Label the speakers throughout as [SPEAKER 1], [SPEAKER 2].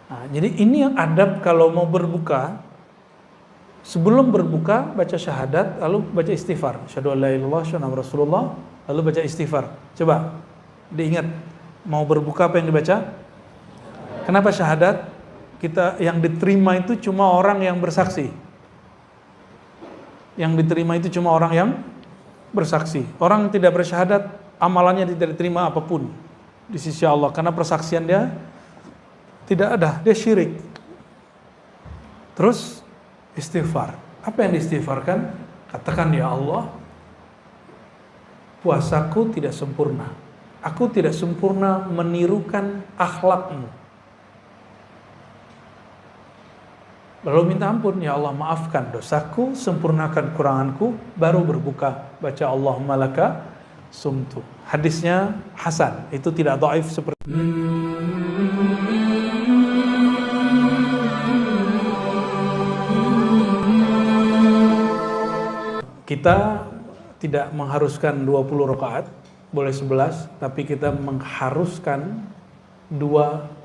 [SPEAKER 1] Nah, jadi ini yang adab kalau mau berbuka. Sebelum berbuka baca syahadat, lalu baca istighfar. Asyhadu an la ilaha illallah, asyhadu anna Rasulullah, lalu baca istighfar. Coba diingat, mau berbuka apa yang dibaca? Kenapa syahadat? Kita yang diterima itu cuma orang yang bersaksi. Yang diterima itu cuma orang yang bersaksi. Orang yang tidak bersyahadat, amalannya tidak diterima apapun di sisi Allah, karena persaksian dia tidak ada, dia syirik. Terus istighfar. Apa yang diistighfarkan? Katakan, ya Allah, puasaku tidak sempurna. Aku tidak sempurna menirukan akhlakmu. Lalu minta ampun, ya Allah maafkan dosaku, sempurnakan kuranganku, baru berbuka. Baca Allahumma laka sumtu. Hadisnya hasan, itu tidak dhaif seperti kita tidak mengharuskan 20 rakaat, boleh 11, tapi kita mengharuskan 2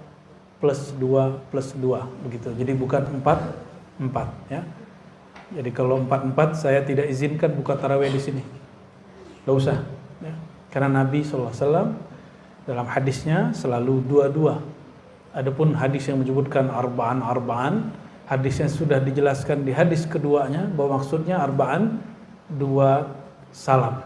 [SPEAKER 1] plus 2 plus 2 begitu. Jadi bukan 4 ya. Jadi kalau 4 saya tidak izinkan buka tarawih di sini. Enggak usah ya. Karena Nabi SAW dalam hadisnya selalu 2-2. Adapun hadis yang menyebutkan arba'an, hadisnya sudah dijelaskan di hadis keduanya bahwa maksudnya arba'an 2 salam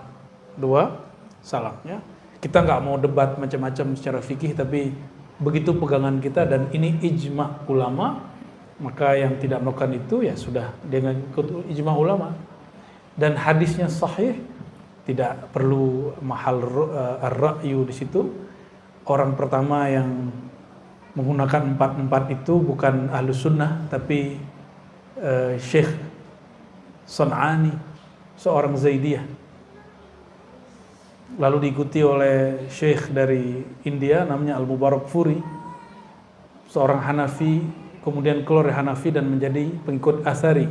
[SPEAKER 1] ya. Kita nggak mau debat macam-macam secara fikih, tapi begitu pegangan kita dan ini ijma ulama, maka yang tidak melakukan itu ya sudah dengan ikut ijma ulama. Dan hadisnya sahih, tidak perlu mahal ar-ra'yu di situ. Orang pertama yang menggunakan 4 itu bukan ahlus sunnah, tapi Syekh Son'ani, seorang Zaidiyah. Lalu diikuti oleh Syekh dari India namanya Al-Mubarakfuri, seorang Hanafi, kemudian keluar dari Hanafi dan menjadi pengikut Athari.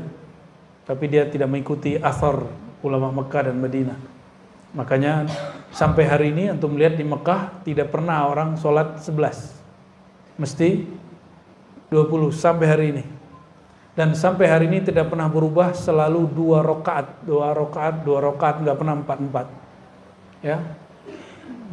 [SPEAKER 1] Tapi dia tidak mengikuti athar ulama Mekah dan Madinah. Makanya sampai hari ini untuk melihat di Mekah tidak pernah orang sholat 11. Mesti 20 sampai hari ini. Dan sampai hari ini tidak pernah berubah, selalu 2 rakaat, nggak pernah 4. Ya,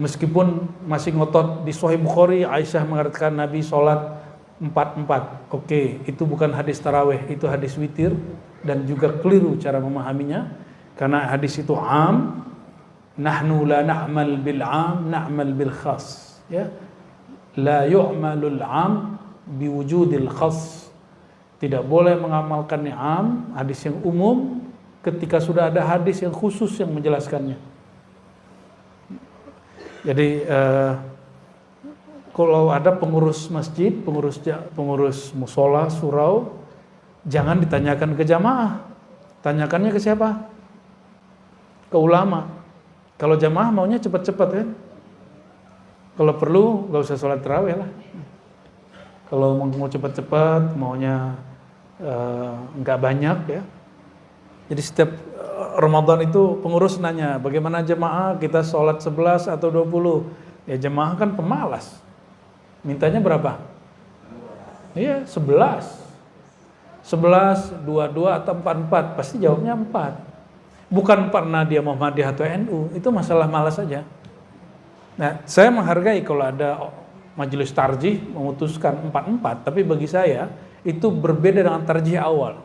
[SPEAKER 1] meskipun masih ngotot di Sahih Bukhari, Aisyah mengatakan Nabi sholat 4. Oke, itu bukan hadis tarawih, itu hadis witir dan juga keliru cara memahaminya, karena hadis itu am, nahnu la na'mal bil am, na'mal bil khas. Ya, la yu'malul am biwujudil khas. Tidak boleh mengamalkan ni'am, hadis yang umum, ketika sudah ada hadis yang khusus yang menjelaskannya. Jadi kalau ada pengurus masjid, pengurus musola, surau, jangan ditanyakan ke jamaah. Tanyakannya ke siapa? Ke ulama. Kalau jamaah maunya cepat-cepat kan? Kalau perlu gak usah sholat tarawih lah. Kalau mau cepat-cepat, maunya nggak banyak ya. Jadi setiap Ramadan itu pengurus nanya, bagaimana jemaah kita sholat 11 atau 20? Ya jemaah kan pemalas. Mintanya berapa? Iya 11, 22 atau 44, pasti jawabnya 4. Bukan karena dia Muhammadiyah atau NU, itu masalah malas saja. Nah, saya menghargai kalau ada majelis tarjih memutuskan 4, tapi bagi saya itu berbeda dengan tarjih awal.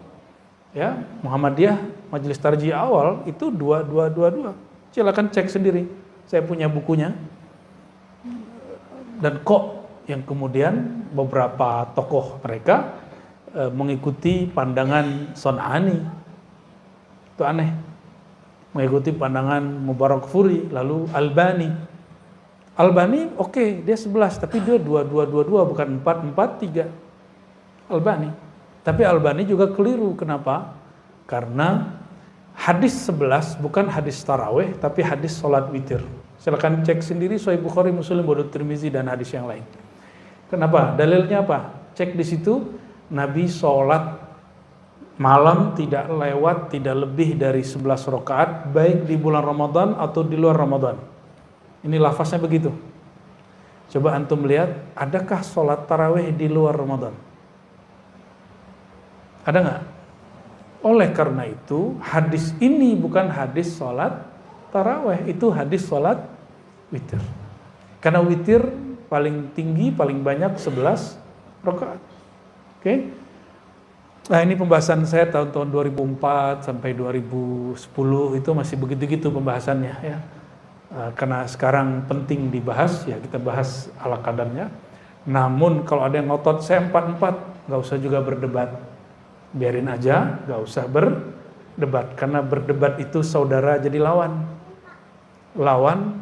[SPEAKER 1] Ya, Muhammadiyah majelis tarjih awal itu 2. Silakan cek sendiri. Saya punya bukunya. Dan kok yang kemudian beberapa tokoh mereka mengikuti pandangan Son'ani. Itu aneh. Mengikuti pandangan Mubarakfuri, lalu Albani. Albani oke, dia 11, tapi dia 2 bukan 4 3. Albani. Tapi Albani juga keliru. Kenapa? Karena hadis 11 bukan hadis tarawih, tapi hadis sholat witir. Silakan cek sendiri Sahih Bukhari, Muslim, Abu Daud, Tirmizi dan hadis yang lain. Kenapa? Dalilnya apa? Cek di situ, Nabi sholat malam tidak lewat, tidak lebih dari 11 rakaat, baik di bulan Ramadan atau di luar Ramadan. Ini lafaznya begitu. Coba antum lihat, adakah sholat tarawih di luar Ramadan? Ada nggak? Oleh karena itu, hadis ini bukan hadis sholat tarawih, itu hadis sholat witir. Karena witir paling tinggi, paling banyak 11 rakaat. Oke? Nah, ini pembahasan saya tahun-tahun 2004 sampai 2010 itu masih begitu-gitu pembahasannya ya. Karena sekarang penting dibahas, ya kita bahas ala kadarnya. Namun kalau ada yang ngotot saya 4-4, nggak usah juga berdebat, biarin aja, nggak usah berdebat. Karena berdebat itu saudara jadi lawan, lawan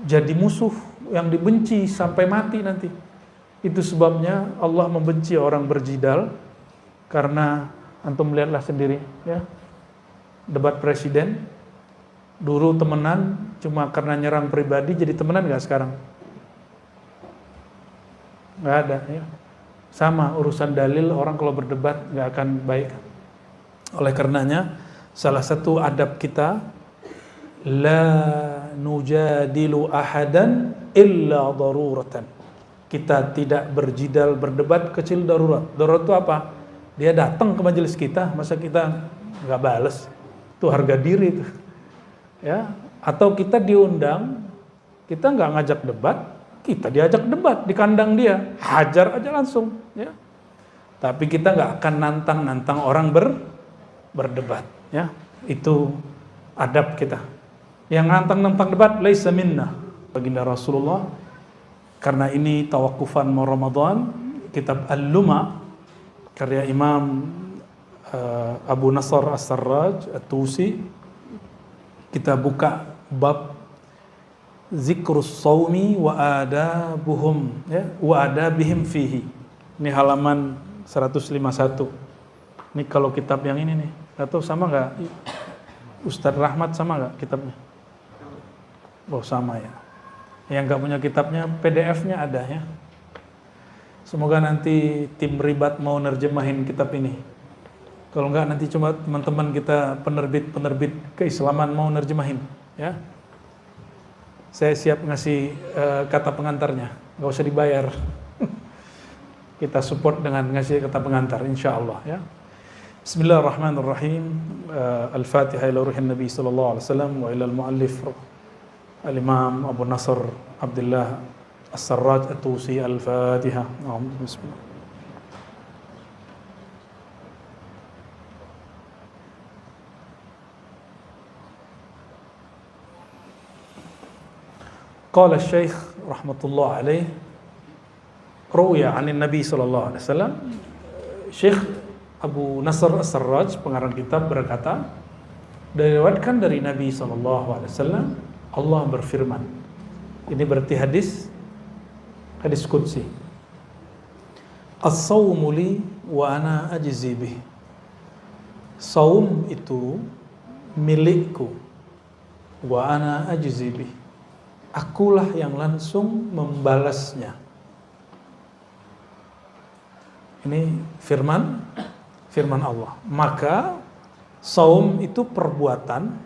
[SPEAKER 1] jadi musuh yang dibenci sampai mati nanti. Itu sebabnya Allah membenci orang berjidal, karena antum lihatlah sendiri ya, debat presiden. Dulu temenan cuma karena nyerang pribadi, jadi temenan nggak sekarang? Nggak ada ya. Sama urusan dalil, orang kalau berdebat nggak akan baik. Oleh karenanya salah satu adab kita, la nujadilu ahadan illa daruratan. Kita tidak berjidal, berdebat kecil darurat. Darurat itu apa? Dia datang ke majelis kita, masa kita nggak bales? Itu harga diri itu. Ya, atau kita diundang, kita nggak ngajak debat, kita diajak debat di kandang dia, hajar aja langsung, ya. Tapi kita nggak akan nantang orang berdebat, ya. Itu adab kita. Yang nantang debat, laisa minna, baginda Rasulullah. Karena ini tawakufan mau Ramadan, kitab Al-Luma karya Imam Abu Nasr As-Sarraj At-Tusi. Kita buka bab zikrus saumi wa adabuhum, ya, wa adabihim fihi. Ini halaman 151. Ini kalau kitab yang ini nih, atau sama nggak? Ustadz Rahmat sama nggak kitabnya? Oh sama ya. Yang nggak punya kitabnya, PDF-nya ada ya. Semoga nanti tim ribat mau nerjemahin kitab ini. Kalau enggak nanti cuma teman-teman kita penerbit keislaman mau nerjemahin, ya. Saya siap ngasih kata pengantarnya, nggak usah dibayar. Kita support dengan ngasih kata pengantar, insya Allah, ya. Bismillahirrahmanirrahim. Al-Fatihah ila ruhin Nabi sallallahu alaihi wasallam wa ila al-muallif al-Imam Abu Nasr Abdullah As-Sarraj At-Tusi. Al-Fatihah. Bismillah. Qala Syekh rahmatullah alaih, ruya 'anil Nabi sallallahu alaihi wasallam. Syekh Abu Nasr As-Sarraj pengarang kitab berkata, diriwayatkan dari Nabi sallallahu alaihi wasallam, Allah berfirman. Ini berarti hadis qudsi. As-sawmu li wa ana ajzi bih. Saum itu milikku, wa ana ajzi bih. Akulah yang langsung membalasnya. Ini firman Allah. Maka saum itu perbuatan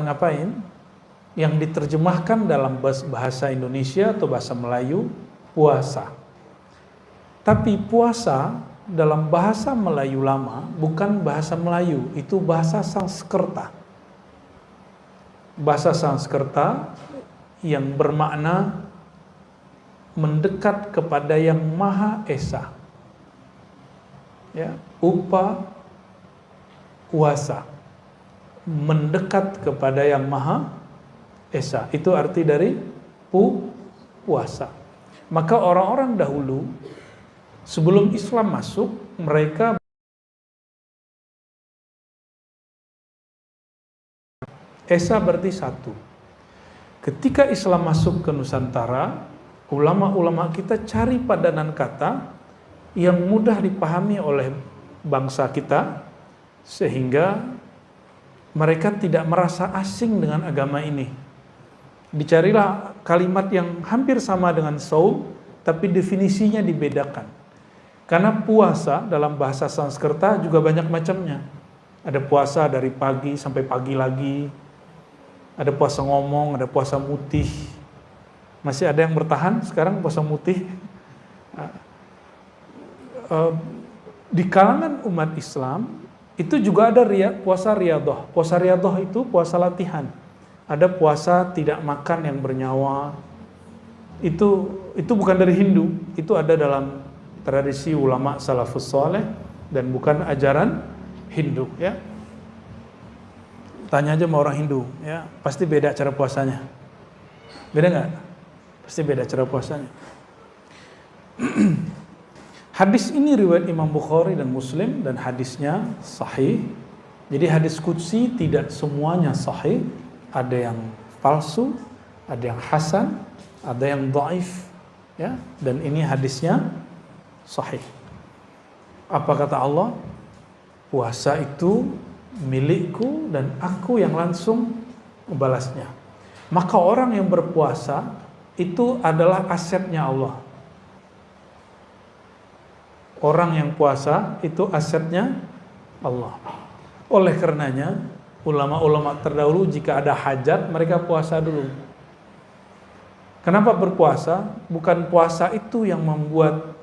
[SPEAKER 1] ngapain? Yang diterjemahkan dalam bahasa Indonesia atau bahasa Melayu, puasa. Tapi puasa dalam bahasa Melayu lama bukan bahasa Melayu, itu bahasa Sanskerta. Bahasa Sanskerta yang bermakna mendekat kepada yang Maha Esa, ya, uasa, mendekat kepada yang Maha Esa, itu arti dari puasa. Maka orang-orang dahulu sebelum Islam masuk, mereka Esa berarti satu. Ketika Islam masuk ke Nusantara, ulama-ulama kita cari padanan kata yang mudah dipahami oleh bangsa kita, sehingga mereka tidak merasa asing dengan agama ini. Dicarilah kalimat yang hampir sama dengan saum, tapi definisinya dibedakan. Karena puasa dalam bahasa Sanskerta juga banyak macamnya. Ada puasa dari pagi sampai pagi lagi, ada puasa ngomong, ada puasa mutih, Masih ada yang bertahan sekarang puasa mutih. Di kalangan umat Islam itu juga ada puasa riyadhah. Puasa riyadhah itu puasa latihan. Ada puasa tidak makan yang bernyawa. Itu bukan dari Hindu, itu ada dalam tradisi ulama salafus saleh dan bukan ajaran Hindu, ya. Tanya aja sama orang Hindu, ya, pasti beda cara puasanya. Beda nggak? Pasti beda cara puasanya. Hadis ini riwayat Imam Bukhari dan Muslim dan hadisnya sahih. Jadi hadis qudsi tidak semuanya sahih, ada yang palsu, ada yang hasan, ada yang dhaif, ya. Dan ini hadisnya sahih. Apa kata Allah? Puasa itu milikku dan aku yang langsung membalasnya. Maka orang yang berpuasa itu adalah asetnya Allah. Orang yang puasa itu asetnya Allah. Oleh karenanya, ulama-ulama terdahulu jika ada hajat, mereka puasa dulu. Kenapa berpuasa? Bukan puasa itu yang membuat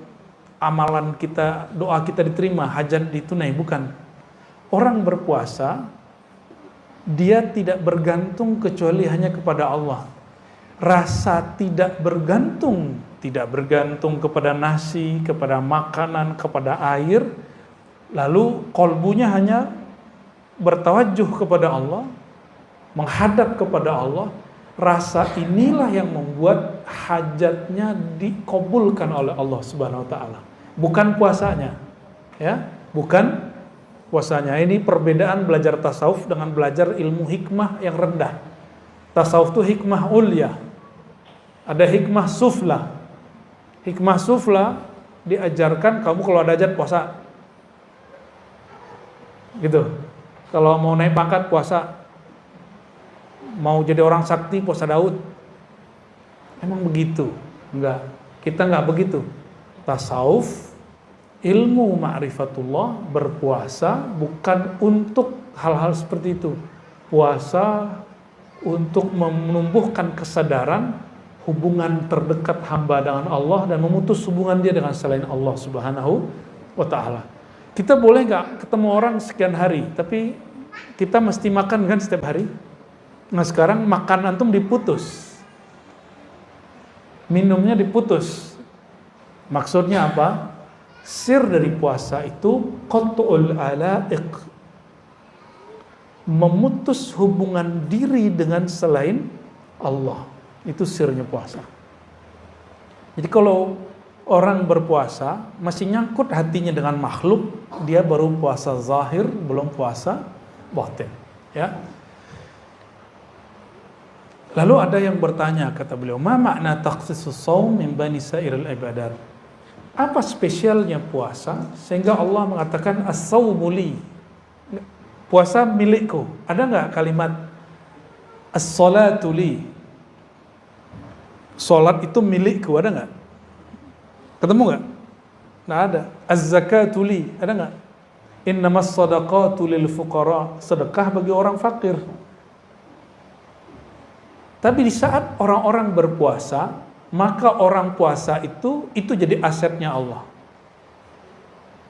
[SPEAKER 1] amalan kita, doa kita diterima, hajat ditunai, bukan. Orang berpuasa, dia tidak bergantung kecuali hanya kepada Allah. Rasa tidak bergantung kepada nasi, kepada makanan, kepada air, lalu kolbunya hanya bertawajuh kepada Allah, menghadap kepada Allah. Rasa inilah yang membuat hajatnya dikabulkan oleh Allah Subhanahu wa taala. Bukan puasanya. Ya, bukan puasanya. Ini perbedaan belajar tasawuf dengan belajar ilmu hikmah yang rendah. Tasawuf itu hikmah ulya. Ada hikmah sufla. Hikmah sufla diajarkan kamu kalau ada hajat puasa. Gitu. Kalau mau naik pangkat puasa. Mau jadi orang sakti puasa Daud. Emang begitu? Enggak. Kita enggak begitu. Tasawuf, ilmu ma'rifatullah, berpuasa bukan untuk hal-hal seperti itu. Puasa untuk menumbuhkan kesadaran hubungan terdekat hamba dengan Allah dan memutus hubungan dia dengan selain Allah Subhanahu wa ta'ala. Kita boleh nggak ketemu orang sekian hari, tapi kita mesti makan kan setiap hari? Nah sekarang makan antum diputus, minumnya diputus. Maksudnya apa? Sir dari puasa itu qat'ul ala'iq, memutus hubungan diri dengan selain Allah. Itu sirnya puasa. Jadi kalau orang berpuasa masih nyangkut hatinya dengan makhluk, dia baru puasa zahir, belum puasa batin, ya. Lalu ada yang bertanya, kata beliau, ma makna takhsisus shaum min bani sairil ibadat? Apa spesialnya puasa sehingga Allah mengatakan as-shaumu li? Puasa milikku. Ada enggak kalimat as-salatu li? Salat itu milikku, ada enggak? Ketemu enggak? Enggak ada. Az-zakatu li, ada enggak? Innamas shadaqatu lil fuqara, sedekah bagi orang fakir. Tapi di saat orang-orang berpuasa, maka orang puasa itu jadi asetnya Allah.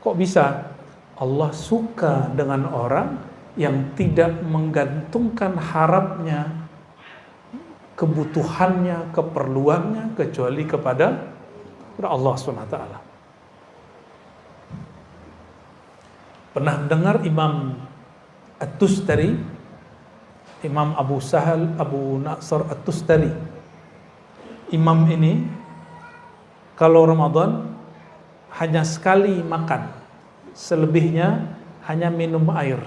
[SPEAKER 1] Kok bisa? Allah suka dengan orang yang tidak menggantungkan harapnya, kebutuhannya, keperluannya kecuali kepada Allah SWT. Pernah dengar Imam At-Tustari, Imam Abu Sahal Abu Nasr At-Tustari. Imam ini kalau Ramadan hanya sekali makan, selebihnya hanya minum air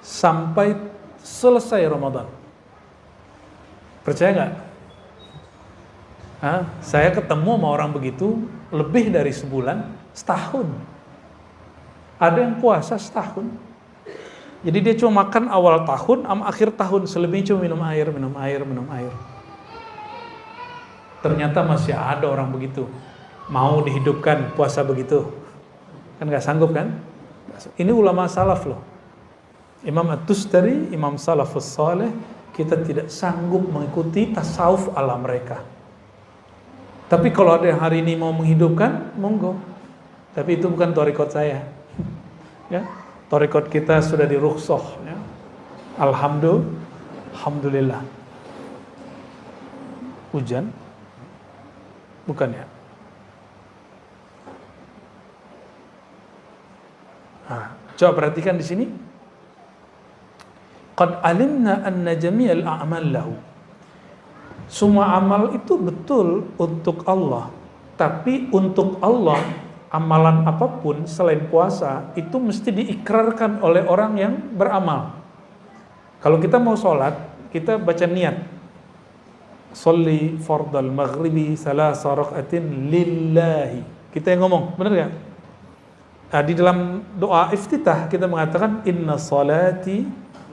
[SPEAKER 1] sampai selesai Ramadan. Percaya nggak? Saya ketemu sama orang begitu lebih dari sebulan, setahun. Ada yang puasa setahun. Jadi dia cuma makan awal tahun sama akhir tahun, selebihnya cuma minum air. Ternyata masih ada orang begitu. Mau dihidupkan puasa begitu. Kan nggak sanggup kan? Ini ulama salaf loh. Imam At-Tustari, Imam Salafus Saleh, kita tidak sanggup mengikuti tasawuf ala mereka. Tapi kalau ada yang hari ini mau menghidupkan, monggo. Tapi itu bukan thariqat saya. Ya, thariqat kita sudah dirukhsah. Ya. Alhamdulillah. Hujan? Bukan ya? Coba perhatikan di sini. Qad alimna anna jami'al a'mal lahu. Semua amal itu betul untuk Allah, tapi untuk Allah amalan apapun selain puasa itu mesti diikrarkan oleh orang yang beramal. Kalau kita mau sholat, kita baca niat. Sholli fardal maghribi salasa raka'atin lillahi. Kita yang ngomong, benar gak? Nah, di dalam doa iftitah kita mengatakan inna salati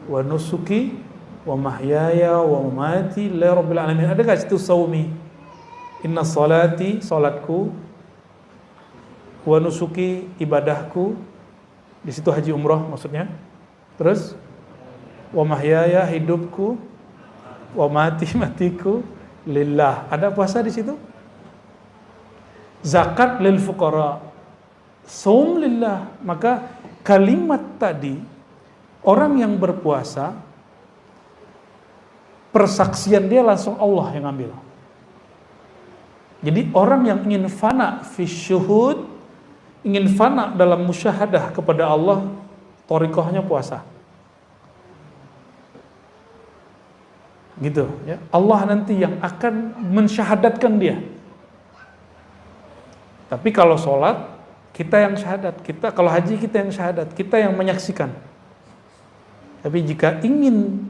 [SPEAKER 1] wa nusuki wa mahyaya wa mamati lillahi rabbil alamin. Ada gak situ saumi? Inna salati, salatku, wa nusuki, ibadahku. Di situ haji umrah maksudnya. Terus wa mahyaya, hidupku, wa mati, matiku lillah. Ada puasa di situ? Zakat lil fuqara, saum lillah. Maka kalimat tadi, orang yang berpuasa, persaksian dia langsung Allah yang ambil. Jadi orang yang ingin fana fi syuhud, ingin fana dalam musyahadah kepada Allah, thariqahnya puasa. Gitu ya. Allah nanti yang akan mensyahadatkan dia. Tapi kalau sholat, kita yang syahadat, kalau haji kita yang syahadat, kita yang menyaksikan. Tapi jika ingin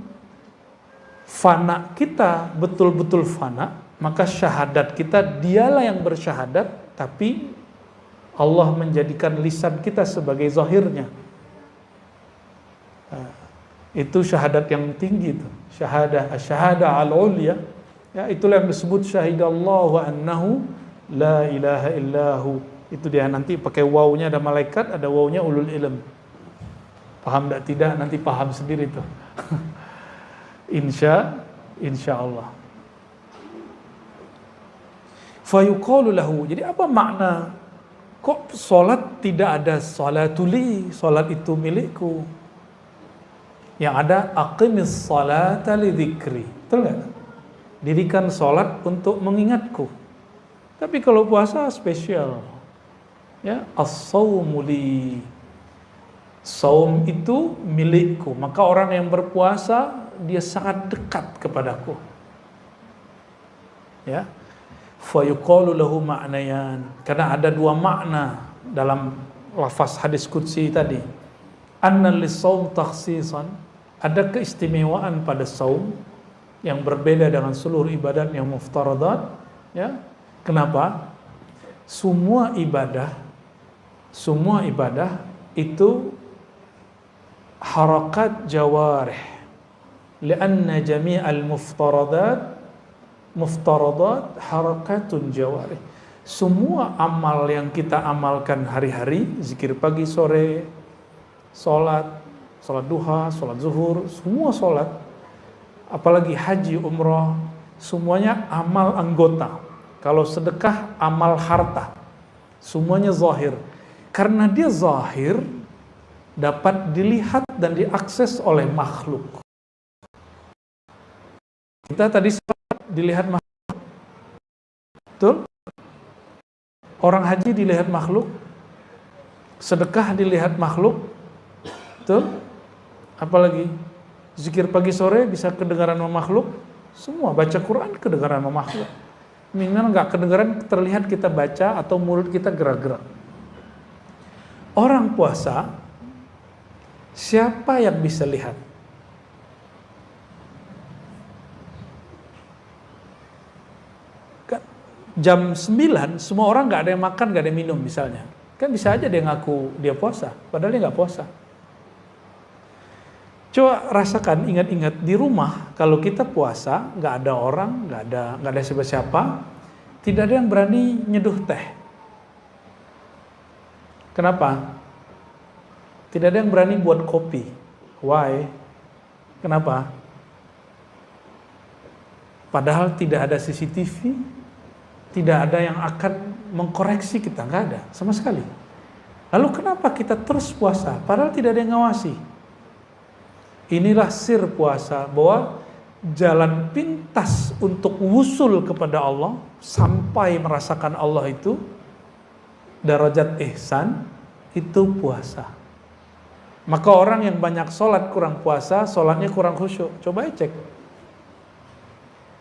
[SPEAKER 1] fana kita betul-betul fana, maka syahadat kita dialah yang bersyahadat, tapi Allah menjadikan lisan kita sebagai zahirnya. Itu syahadat yang tinggi itu. Syahadah al-ulya. Ya, itulah yang disebut syahidallahu annahu la ilaha illahu. Itu dia nanti pakai wawunya ada malaikat, ada wawunya ulul ilm. Paham tak tidak? Nanti paham sendiri tuh. Insya Allah. Fayuqalu lahu. Jadi apa makna? Kok solat tidak ada salatuli? Solat itu milikku. Yang ada aqimis salata li dzikri. Betul enggak? Dirikan solat untuk mengingatku. Tapi kalau puasa spesial. Ya, as-saumu li. Saum itu milikku. Maka orang yang berpuasa dia sangat dekat kepadaku. Ya. Fa yuqalu lahu ma'nayan. Karena ada dua makna dalam lafaz hadis qudsi tadi. Anna lis-saum takhsisan. Ada keistimewaan pada saum yang berbeda dengan seluruh ibadat yang muftaradat. Ya. Kenapa? Semua ibadah itu harakat jawarih. Lianna jami'al muftaradat harakatun jawarih. Semua amal yang kita amalkan hari-hari, zikir pagi sore, salat duha, salat zuhur, semua salat, apalagi haji umrah, semuanya amal anggota. Kalau sedekah amal harta, semuanya zahir. Karena dia zahir, dapat dilihat dan diakses oleh makhluk. Kita tadi dilihat makhluk, betul? Orang haji dilihat makhluk, sedekah dilihat makhluk, betul? Apalagi zikir pagi sore bisa kedengaran sama makhluk, semua baca Quran kedengaran sama makhluk. Minimal nggak kedengaran terlihat kita baca atau mulut kita gerak-gerak. Orang puasa, siapa yang bisa lihat? Jam 9 semua orang nggak ada yang makan, nggak ada yang minum misalnya. Kan bisa aja dia ngaku dia puasa, padahal dia nggak puasa. Coba rasakan, ingat-ingat di rumah kalau kita puasa, nggak ada orang, nggak ada siapa-siapa, tidak ada yang berani nyeduh teh. Kenapa? Tidak ada yang berani buat kopi. Why? Kenapa? Padahal tidak ada CCTV, tidak ada yang akan mengkoreksi kita, nggak ada sama sekali. Lalu kenapa kita terus puasa? Padahal tidak ada yang ngawasi. Inilah sir puasa, bahwa jalan pintas untuk wusul kepada Allah, sampai merasakan Allah itu, darajat ihsan, itu puasa. Maka orang yang banyak sholat kurang puasa, sholatnya kurang khusyuk. Coba cek.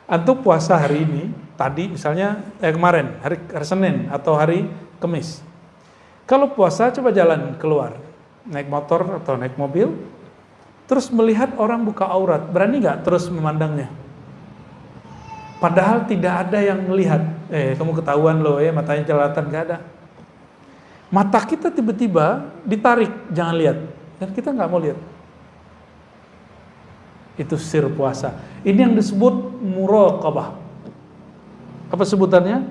[SPEAKER 1] Antum puasa hari ini, tadi misalnya kemarin, hari Senin atau hari Kamis. Kalau puasa coba jalan keluar, naik motor atau naik mobil, terus melihat orang buka aurat, berani nggak terus memandangnya? Padahal tidak ada yang melihat. Kamu ketahuan loh matanya jelalatan, nggak ada. Mata kita tiba-tiba ditarik, jangan lihat. Dan kita nggak mau lihat. Itu sir puasa. Ini yang disebut muraqabah. Apa sebutannya?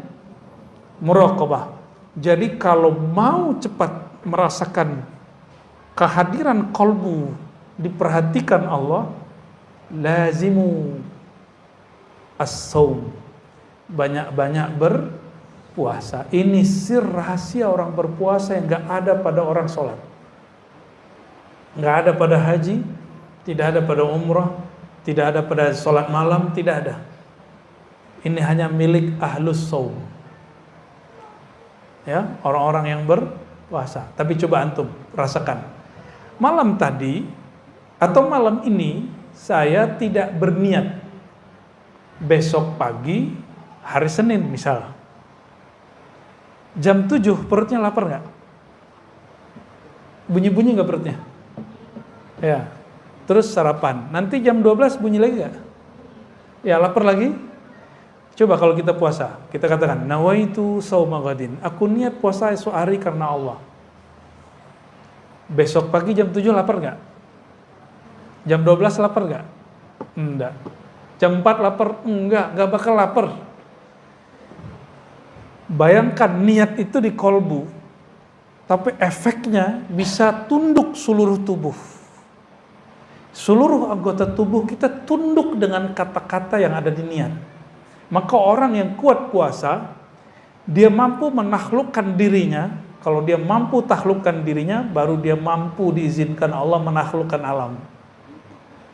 [SPEAKER 1] Muraqabah. Jadi kalau mau cepat merasakan kehadiran qalbu, diperhatikan Allah, lazimu as-saum. Banyak-banyak berpuasa. Ini sir rahasia orang berpuasa yang nggak ada pada orang sholat. Nggak ada pada haji, tidak ada pada umrah, tidak ada pada sholat malam, tidak ada. Ini hanya milik ahlus saum. Ya, orang-orang yang berpuasa. Tapi coba antum rasakan. Malam tadi atau malam ini saya tidak berniat. Besok pagi hari Senin misal. Jam 7 perutnya lapar nggak? Bunyi-bunyi nggak perutnya? Ya, terus sarapan. Nanti jam 12 bunyi lagi gak? Ya, lapar lagi. Coba kalau kita puasa, kita katakan, nawaitu shauma ghadin. Aku niat puasa esok hari karena Allah. Besok pagi jam 7 lapar gak? Jam 12 lapar gak? Enggak. Jam 4 lapar? Enggak, gak bakal lapar. Bayangkan niat itu di kolbu, tapi efeknya bisa tunduk seluruh tubuh. Seluruh anggota tubuh kita tunduk dengan kata-kata yang ada di niat. Maka orang yang kuat puasa, dia mampu menaklukkan dirinya. Kalau dia mampu taklukkan dirinya, baru dia mampu diizinkan Allah menaklukkan alam.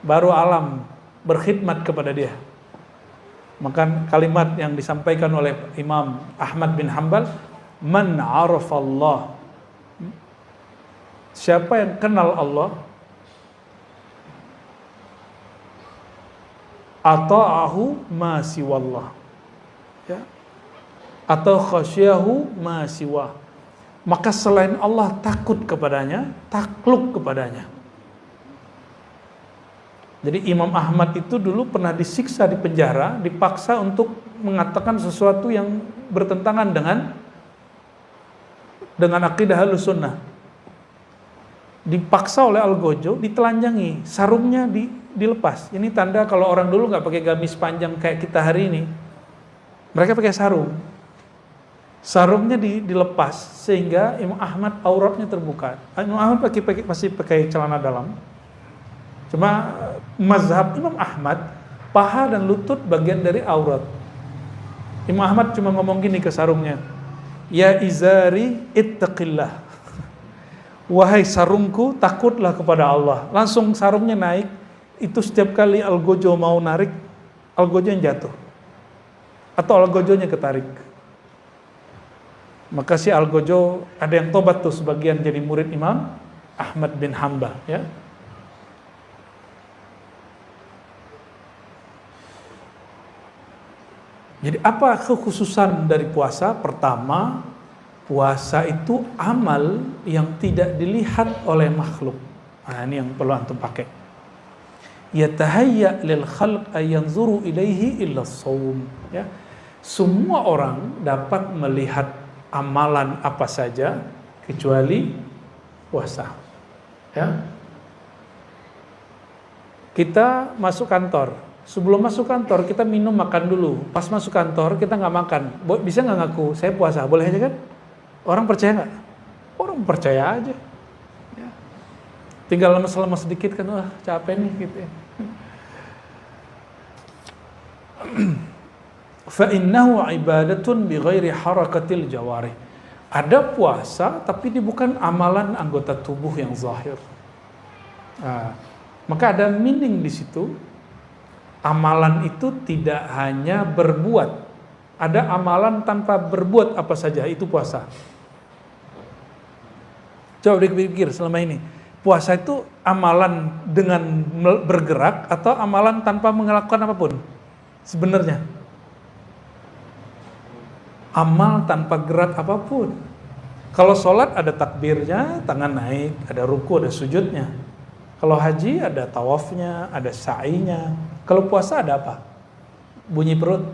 [SPEAKER 1] Baru alam berkhidmat kepada dia. Maka kalimat yang disampaikan oleh Imam Ahmad bin Hanbal, man arafallah, siapa yang kenal Allah, ata'ahu ma siwallah, ya, atau khasyahu ma siwah, maka selain Allah takut kepadanya, takluk kepadanya. Jadi Imam Ahmad itu dulu pernah disiksa di penjara, dipaksa untuk mengatakan sesuatu yang bertentangan dengan akidah Ahlussunnah. Dipaksa oleh Algojo, ditelanjangi, sarungnya dilepas. Ini tanda kalau orang dulu nggak pakai gamis panjang kayak kita hari ini. Mereka pakai sarung. Sarungnya dilepas sehingga Imam Ahmad auratnya terbuka. Imam Ahmad masih pakai celana dalam. Cuma mazhab Imam Ahmad, paha dan lutut bagian dari aurat. Imam Ahmad cuma ngomong gini ke sarungnya, ya izari ittaqillah, wahai sarungku takutlah kepada Allah. Langsung sarungnya naik. Itu setiap kali Algojo mau narik, Algojo yang jatuh atau Algojonya ketarik. Maka si Algojo ada yang tobat tuh sebagian jadi murid Imam Ahmad bin Hanbal, ya. Jadi apa kekhususan dari puasa? Pertama, puasa itu amal yang tidak dilihat oleh makhluk. Nah, ini yang perlu antum pakai. Yatahayya lil khalq ayanzuru ilaihi illa shaum, ya. Semua orang dapat melihat amalan apa saja kecuali puasa. Ya. Kita masuk kantor. Sebelum masuk kantor kita minum makan dulu. Pas masuk kantor kita nggak makan. Bisa nggak ngaku saya puasa? Boleh aja kan? Orang percaya nggak? Orang percaya aja. Ya. Tinggal lemes-lemes sedikit kan, wah capek nih gitu. Ya. fa innahu ibadatun bi ghairi harakatil jawarih. Ada puasa tapi ini bukan amalan anggota tubuh yang zahir. Maka ada meaning di situ. Amalan itu tidak hanya berbuat. Ada amalan tanpa berbuat apa saja, itu puasa. Coba dipikir selama ini. Puasa itu amalan dengan bergerak atau amalan tanpa melakukan apapun? Sebenarnya amal tanpa gerak apapun. Kalau sholat ada takbirnya, tangan naik, ada ruku, ada sujudnya. Kalau haji ada tawafnya, ada sa'inya. Kalau puasa ada apa? Bunyi perut?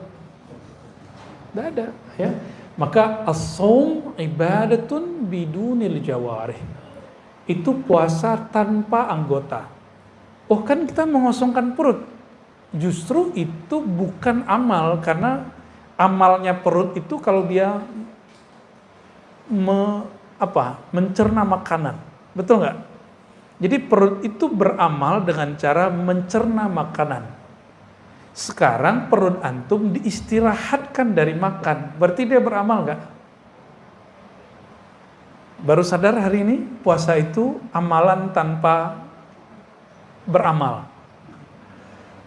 [SPEAKER 1] Tidak ada, ya. Maka as-shaum ibadatun bidunil jawarih. Itu puasa tanpa anggota. Oh, kan kita mengosongkan perut. Justru itu bukan amal, karena amalnya perut itu kalau dia mencerna makanan. Betul nggak? Jadi perut itu beramal dengan cara mencerna makanan. Sekarang perut antum diistirahatkan dari makan. Berarti dia beramal nggak? Baru sadar hari ini puasa itu amalan tanpa beramal.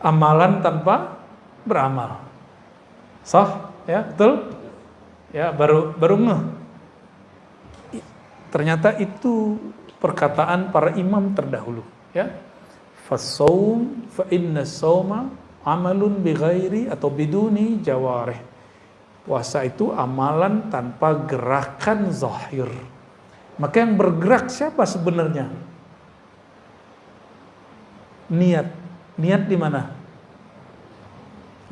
[SPEAKER 1] Amalan tanpa beramal. Sah? Ya, betul? Ya, baru ngeh. Ternyata itu perkataan para imam terdahulu, ya. Fassaum fa inna sauma amalun bighairi atau biduni jawarih. Puasa itu amalan tanpa gerakan zahir. Maka yang bergerak siapa sebenarnya? Niat. Niat di mana?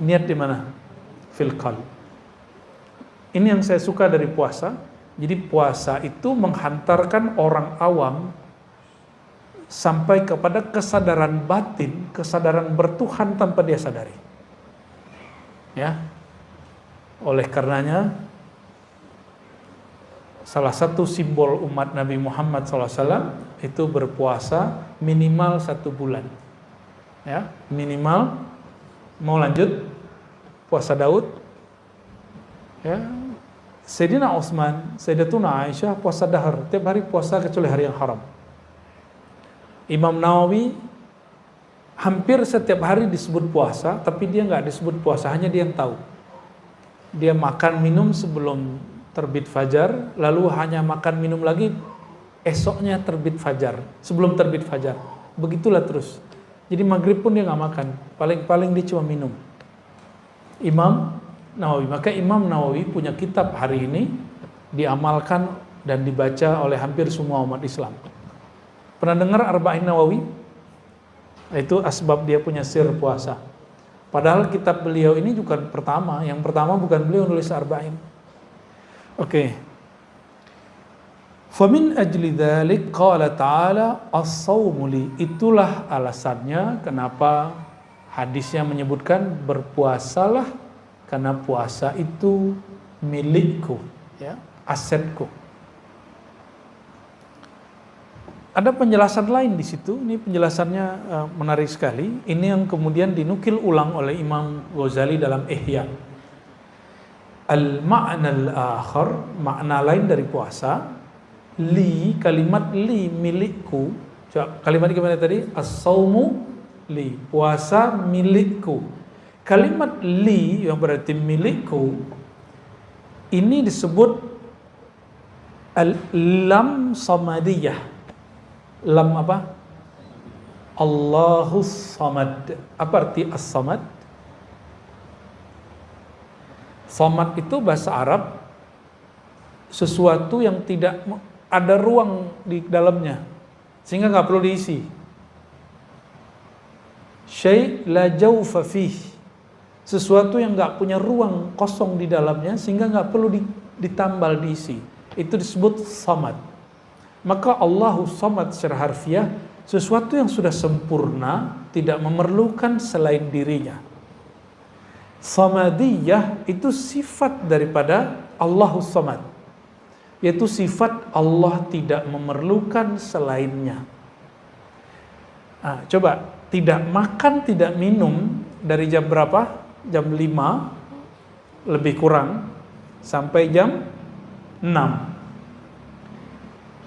[SPEAKER 1] Niat di mana? Fil qalb. Ini yang saya suka dari puasa. Jadi puasa itu menghantarkan orang awam sampai kepada kesadaran batin, kesadaran bertuhan tanpa dia sadari. Ya. Oleh karenanya salah satu simbol umat Nabi Muhammad SAW itu berpuasa minimal 1 bulan. Ya, minimal. Mau lanjut puasa Daud, ya, Sayyidina Utsman, Sayyidatuna Aisyah puasa dahar, tiap hari puasa kecuali hari yang haram. Imam Nawawi hampir setiap hari disebut puasa, tapi dia nggak disebut puasa, hanya dia yang tahu. Dia makan minum sebelum terbit fajar, lalu hanya makan minum lagi esoknya terbit fajar, sebelum terbit fajar. Begitulah terus. Jadi maghrib pun dia nggak makan, paling-paling dia cuma minum. Imam Nawawi, maka Imam Nawawi punya kitab hari ini diamalkan dan dibaca oleh hampir semua umat Islam. Pernah dengar Arba'in Nawawi? Itu asbab dia punya sir puasa. Padahal kitab beliau ini juga pertama, yang pertama bukan beliau nulis Arba'in. Oke. Famin ajli dzalik qala ta'ala as-shaumu li. Itulah alasannya kenapa hadisnya menyebutkan berpuasalah karena puasa itu milikku, ya, asetku. Ada penjelasan lain di situ. Ini penjelasannya menarik sekali. Ini yang kemudian dinukil ulang oleh Imam Ghazali dalam Ihya. Al-ma'na al-akhar, makna lain dari puasa, li, kalimat li, milikku. Kalimat gimana tadi? As-shaumu li, puasa milikku. Kalimat li yang berarti milikku ini disebut lam samadiyah. Lam apa? Allahus samad. Apa arti as-samad? Samad itu bahasa Arab sesuatu yang tidak ada ruang di dalamnya, sehingga nggak perlu diisi. Syai' la jawfa fih, sesuatu yang nggak punya ruang kosong di dalamnya sehingga nggak perlu ditambal diisi. Itu disebut samad. Maka Allahus samad secara harfiah sesuatu yang sudah sempurna, tidak memerlukan selain dirinya. Samadiyah itu sifat daripada Allahus samad, yaitu sifat Allah tidak memerlukan selainnya. Coba, tidak makan, tidak minum dari jam berapa? jam 5 lebih kurang sampai jam 6.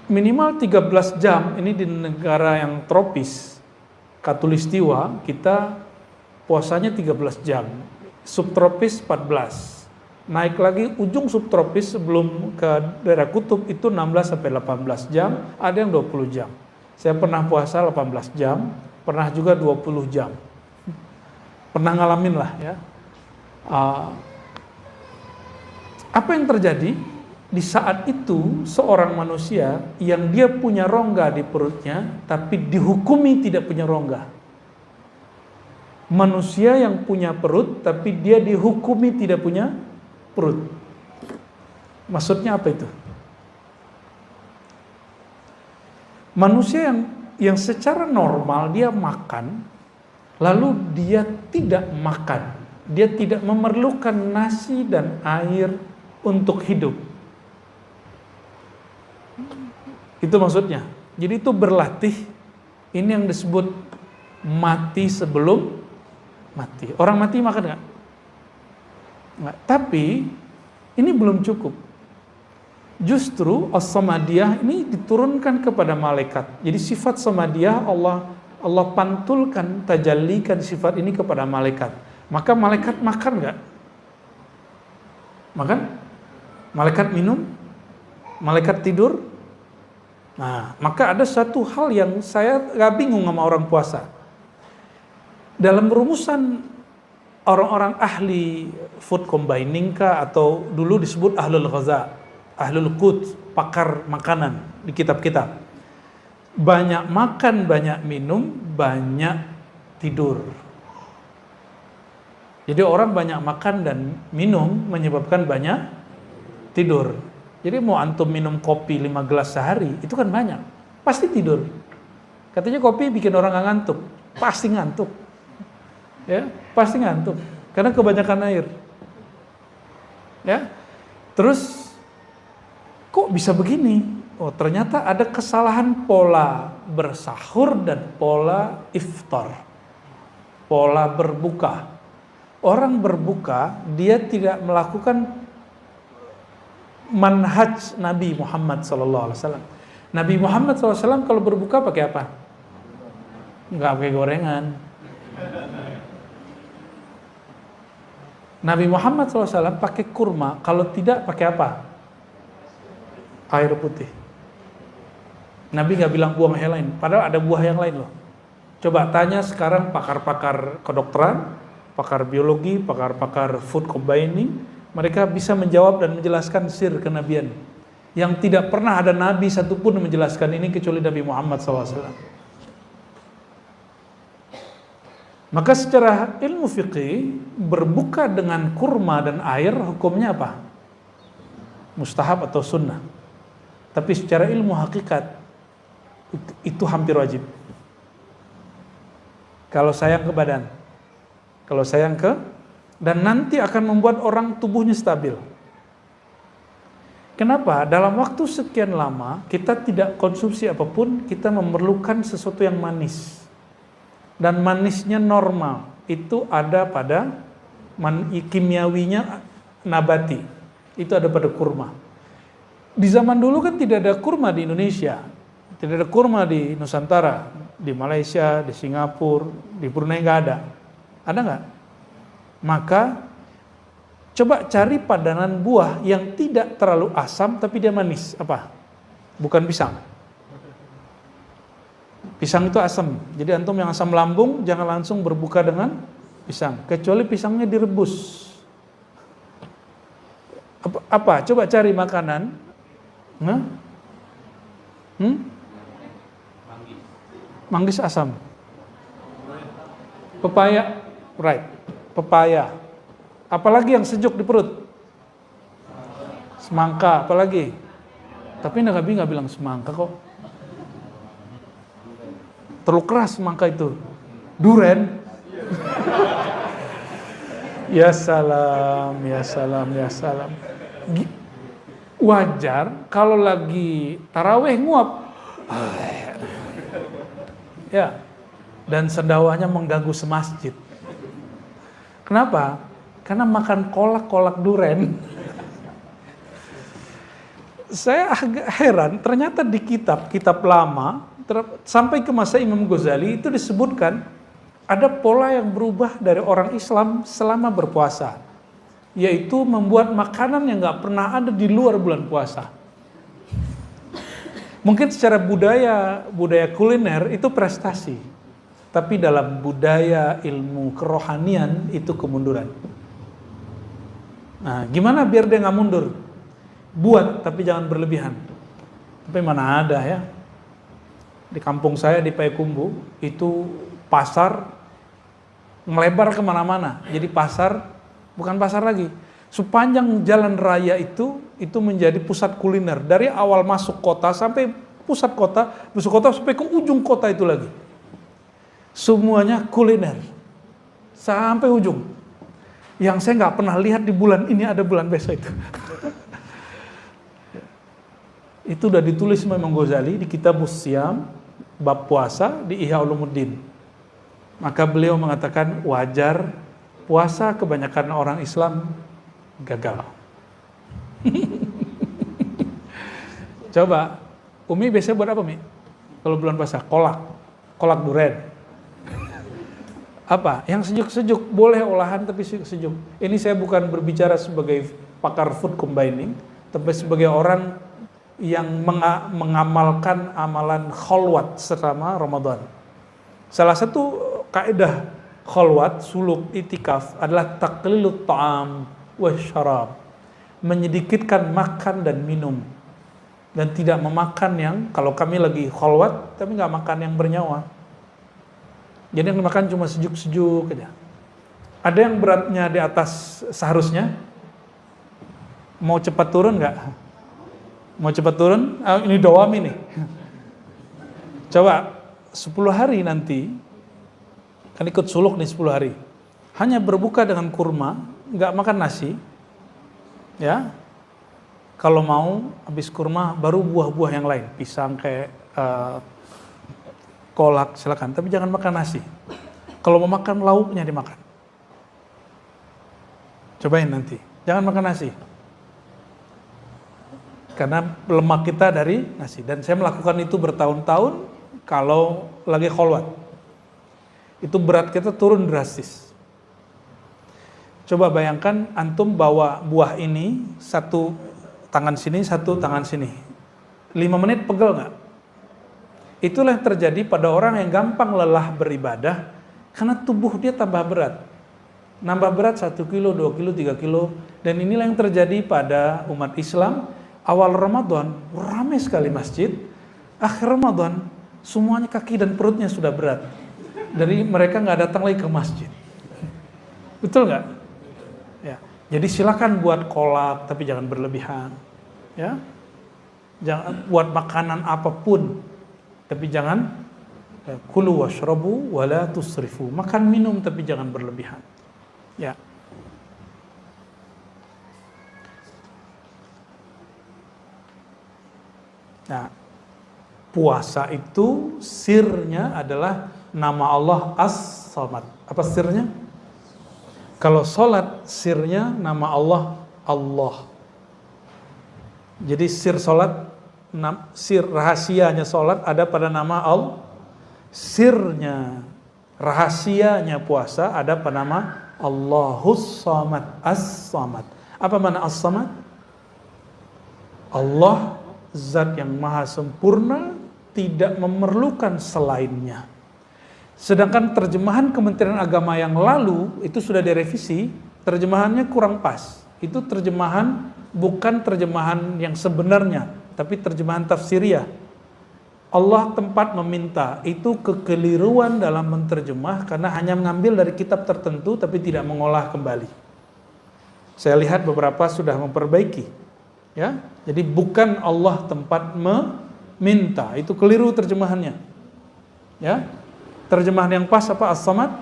[SPEAKER 1] Minimal 13 jam, ini di negara yang tropis, khatulistiwa, kita puasanya 13 jam. Subtropis 14. Naik lagi ujung subtropis sebelum ke daerah kutub itu 16 sampai 18 jam, ada yang 20 jam. Saya pernah puasa 18 jam, pernah juga 20 jam. Pernah ngalamin lah ya. Apa yang terjadi? Di saat itu seorang manusia yang dia punya rongga di perutnya tapi dihukumi tidak punya rongga. Manusia yang punya perut tapi dia dihukumi tidak punya perut. Maksudnya apa itu? Manusia yang secara normal dia makan, lalu dia tidak makan. Dia tidak memerlukan nasi dan air untuk hidup. Itu maksudnya. Jadi itu berlatih. Ini yang disebut mati sebelum mati. Orang mati makan nggak? Nggak. Tapi ini belum cukup. Justru as-samadiyah ini diturunkan kepada malaikat. Jadi sifat samadiyah Allah pantulkan, tajallikan sifat ini kepada malaikat. Maka malaikat makan nggak? Makan? Malaikat minum? Malaikat tidur? Nah, maka ada satu hal yang saya gak bingung sama orang puasa. Dalam rumusan orang-orang ahli food combining kah, atau dulu disebut ahlul ghaza, ahlul qut, pakar makanan di kitab-kitab. Banyak makan, banyak minum, banyak tidur. Jadi orang banyak makan dan minum menyebabkan banyak tidur. Jadi mau antum minum kopi 5 gelas sehari, itu kan banyak. Pasti tidur. Katanya kopi bikin orang gak ngantuk. Pasti ngantuk. Ya, pasti ngantuk. Karena kebanyakan air. Ya. Terus, kok bisa begini? Oh, ternyata ada kesalahan pola bersahur dan pola iftar. Pola berbuka. Orang berbuka, dia tidak melakukan manhaj Nabi Muhammad SAW. Nabi Muhammad SAW kalau berbuka pakai apa? Nggak pakai gorengan. Nabi Muhammad SAW pakai kurma. Kalau tidak pakai apa? Air putih. Nabi nggak bilang buang yang lain. Padahal ada buah yang lain loh. Coba tanya sekarang pakar-pakar kedokteran, pakar biologi, pakar-pakar food combining. Mereka bisa menjawab dan menjelaskan sir kenabian. Yang tidak pernah ada nabi satupun menjelaskan ini kecuali Nabi Muhammad SAW. Maka secara ilmu fiqih, berbuka dengan kurma dan air hukumnya apa? Mustahab atau sunnah. Tapi secara ilmu hakikat, itu hampir wajib. Kalau sayang ke badan. Kalau sayang ke, dan nanti akan membuat orang tubuhnya stabil. Kenapa? Dalam waktu sekian lama kita tidak konsumsi apapun, kita memerlukan sesuatu yang manis. Dan manisnya normal. Itu ada pada kimiawinya nabati. Itu ada pada kurma. Di zaman dulu kan tidak ada kurma di Indonesia. Tidak ada kurma di Nusantara, di Malaysia, di Singapura, di Brunei nggak ada. Ada nggak? Maka coba cari padanan buah yang tidak terlalu asam tapi dia manis. Apa? Bukan pisang. Pisang itu asam. Jadi antum yang asam lambung jangan langsung berbuka dengan pisang. Kecuali pisangnya direbus. Apa? Coba cari makanan. Manggis asam. Pepaya, right. Pepaya. Apalagi yang sejuk di perut? Semangka, apalagi? Tapi Nabi nggak bilang semangka kok. Terlalu keras semangka itu. Duren. Ya salam, ya salam, ya salam. Wajar kalau lagi taraweh nguap. Ya. Dan sendawanya mengganggu semasjid. Kenapa? karena makan kolak duren. Saya agak heran, ternyata di kitab lama, sampai ke masa Imam Ghazali itu disebutkan ada pola yang berubah dari orang Islam selama berpuasa, yaitu membuat makanan yang nggak pernah ada di luar bulan puasa. Mungkin secara budaya kuliner itu prestasi, tapi dalam budaya ilmu kerohanian itu kemunduran. Nah, gimana biar dia nggak mundur? Buat, tapi jangan berlebihan. Tapi mana ada ya. Di kampung saya di Payakumbuh, itu pasar melebar kemana-mana. Jadi pasar, bukan pasar lagi. Sepanjang jalan raya itu menjadi pusat kuliner. Dari awal masuk kota sampai pusat kota sampai ke ujung kota itu lagi. Semuanya kuliner. Sampai ujung. Yang saya nggak pernah lihat di bulan ini ada bulan besok itu. Itu udah ditulis Imam Ghazali di kitab Siyam, bab puasa di Ihya Ulumuddin. Maka beliau mengatakan wajar puasa kebanyakan orang Islam gagal. Coba, Umi biasanya buat apa, Mi? Kalau bulan puasa, kolak duren. Apa? Yang sejuk-sejuk, boleh olahan tapi sejuk. Ini saya bukan berbicara sebagai pakar food combining, tapi sebagai orang yang mengamalkan amalan khalwat selama Ramadan. Salah satu kaidah khalwat, suluk, itikaf adalah taqlilut ta'am wa syarab. Menyedikitkan makan dan minum. Dan tidak memakan yang, kalau kami lagi khalwat, tapi nggak makan yang bernyawa. Jadi yang makan cuma sejuk-sejuk aja. Ada yang beratnya di atas seharusnya? Mau cepat turun nggak? Mau cepat turun? Ini doam ini. Coba 10 hari nanti, kan ikut suluk nih 10 hari. Hanya berbuka dengan kurma, nggak makan nasi. Ya. Kalau mau habis kurma baru buah-buah yang lain, pisang kayak kolak silakan, tapi jangan makan nasi. Kalau mau makan lauknya dimakan. Cobain nanti. Jangan makan nasi. Karena lemak kita dari nasi. Dan saya melakukan itu bertahun-tahun kalau lagi kholwat. Itu berat kita turun drastis. Coba bayangkan antum bawa buah ini, satu tangan sini, satu tangan sini. 5 menit pegel nggak? Itulah yang terjadi pada orang yang gampang lelah beribadah karena tubuh dia tambah berat. Nambah berat 1 kilo, 2 kilo, 3 kilo. Dan inilah yang terjadi pada umat Islam. Awal Ramadan, ramai sekali masjid. Akhir Ramadan, semuanya kaki dan perutnya sudah berat. Dari mereka nggak datang lagi ke masjid. Betul nggak? Ya. Jadi silakan buat kolak, tapi jangan berlebihan. Ya. Jangan buat makanan apapun, tapi jangan kulu washrabu wala tusrifu. Makan minum, tapi jangan berlebihan. Ya. Nah, puasa itu sirnya adalah nama Allah As-Samad. Apa sirnya? Kalau sholat sirnya nama Allah Allah. Jadi sir sholat, sir rahasianya sholat ada pada nama Allah. Sirnya, rahasianya puasa ada pada nama Allahus Samad, As-Samad. Apa makna As-Samad? Allah Zat yang maha sempurna, tidak memerlukan selainnya. Sedangkan terjemahan Kementerian Agama yang lalu itu sudah direvisi, terjemahannya kurang pas. Itu terjemahan bukan terjemahan yang sebenarnya, tapi terjemahan tafsiriyah. Allah tempat meminta, itu kekeliruan dalam menterjemah karena hanya mengambil dari kitab tertentu tapi tidak mengolah kembali. Saya lihat beberapa sudah memperbaiki. Ya, jadi bukan Allah tempat meminta, itu keliru terjemahannya. Ya, terjemahan yang pas apa? As-Samad,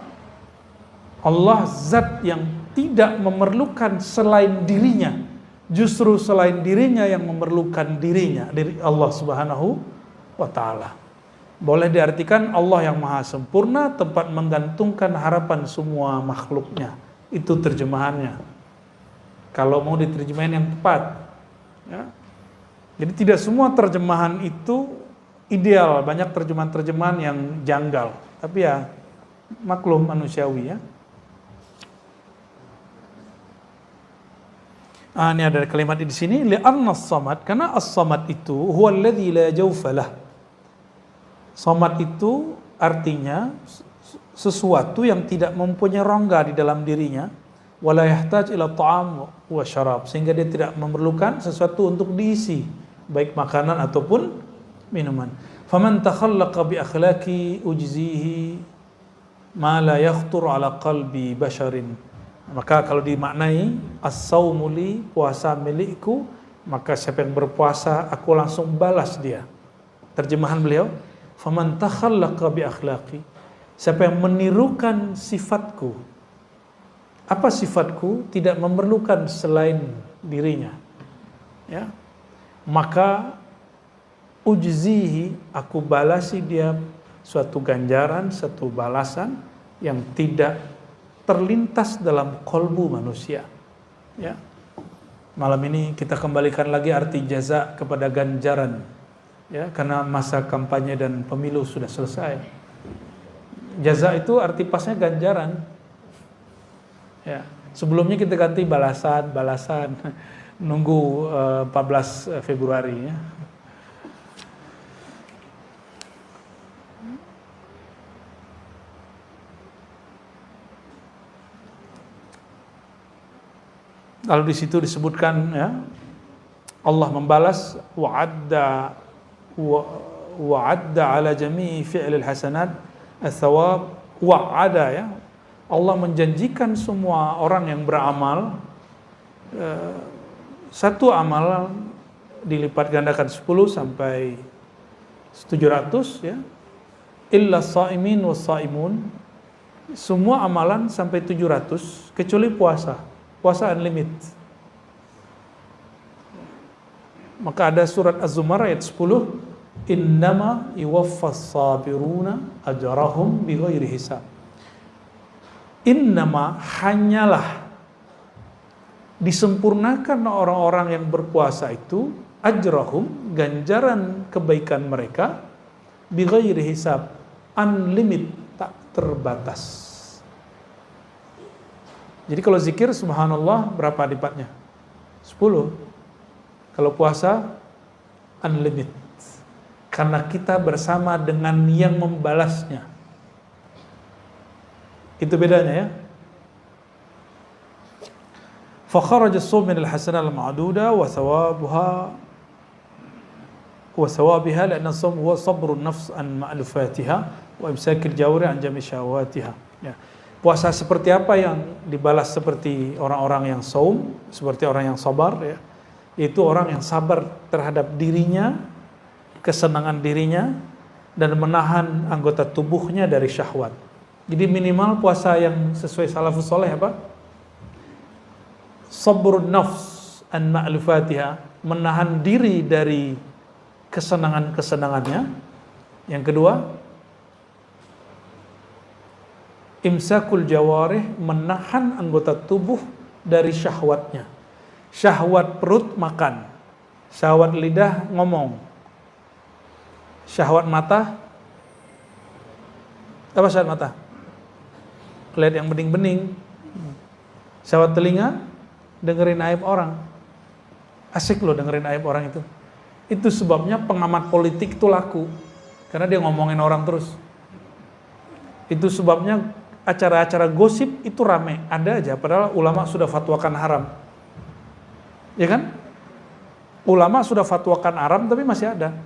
[SPEAKER 1] Allah zat yang tidak memerlukan selain dirinya, justru selain dirinya yang memerlukan dirinya, diri Allah Subhanahu wa Ta'ala. Boleh diartikan Allah yang maha sempurna, tempat menggantungkan harapan semua makhluknya. Itu terjemahannya. Kalau mau diterjemahin yang tepat. Ya. Jadi tidak semua terjemahan itu ideal. Banyak terjemahan-terjemahan yang janggal. Tapi ya maklum manusiawi ya. Ini ada kalimat di sini, li'anna as-samad, karena as-samad itu huwa alladzi la jawfalah. Samad itu artinya sesuatu yang tidak mempunyai rongga di dalam dirinya, wala yahtaj ila ta'am wa syarab, sehingga dia tidak memerlukan sesuatu untuk diisi, baik makanan ataupun minuman. Faman takhallaqa bi akhlaqi ujzihi ma la yakhtur ala qalbi basharin. Maka kalau dimaknai as-saumu li, puasa milikku, maka siapa yang berpuasa aku langsung balas dia. Terjemahan beliau, faman takhallaqa bi akhlaqi, siapa yang menirukan sifatku. Apa sifatku? Tidak memerlukan selain dirinya. Ya. Maka ujzihi, aku balasi dia suatu ganjaran, suatu balasan yang tidak terlintas dalam kolbu manusia. Ya. Malam ini kita kembalikan lagi arti jaza kepada ganjaran. Ya, karena masa kampanye dan pemilu sudah selesai. Jaza itu arti pasnya ganjaran. Ya. Sebelumnya kita ganti balasan. Nunggu 14 Februari ya. Lalu di situ disebutkan ya, Allah membalas wa'adda ala jami'i fi'lil hasanat ats-tsawab wa'ada ya. Allah menjanjikan semua orang yang beramal satu amal dilipat gandakan 10 sampai 700 ya. Illa shaimin was shaimun, semua amalan sampai 700 kecuali puasa. Puasa unlimited. Maka ada surat Az-Zumar ayat 10, innama yuwaffas sabiruna ajrahum bighairi hisab. Innama, hanyalah disempurnakan orang-orang yang berpuasa itu ajrahum, ganjaran kebaikan mereka, bighairi hisab, unlimited, tak terbatas. Jadi kalau zikir subhanallah berapa lipatnya? 10. Kalau puasa unlimited. Karena kita bersama dengan yang membalasnya. Itu bedanya ya. Fa kharaja as-sawm min al-hasanah al-ma'duda wa thawabiha li'anna as-sawm huwa sabru an-nafs an ma'lufatiha wa imsak al-jawri an jami' syahawatiha. Ya. Puasa seperti apa yang dibalas seperti orang-orang yang saum, seperti orang yang sabar ya. Yaitu orang yang sabar terhadap dirinya, kesenangan dirinya, dan menahan anggota tubuhnya dari syahwat. Jadi minimal puasa yang sesuai salafus saleh apa? Sabrun nafs an ma'lufatiha, menahan diri dari kesenangan-kesenangannya. Yang kedua, imsakul jawarih, menahan anggota tubuh dari syahwatnya. Syahwat perut makan, syahwat lidah ngomong, syahwat mata apa? Syahwat mata lihat yang bening-bening, syahwat telinga dengerin aib orang. Asik loh dengerin aib orang itu. Itu sebabnya pengamat politik itu laku, karena dia ngomongin orang terus. Itu sebabnya acara-acara gosip itu rame, ada aja, padahal ulama sudah fatwakan haram. Ya kan? Ulama sudah fatwakan haram tapi masih ada.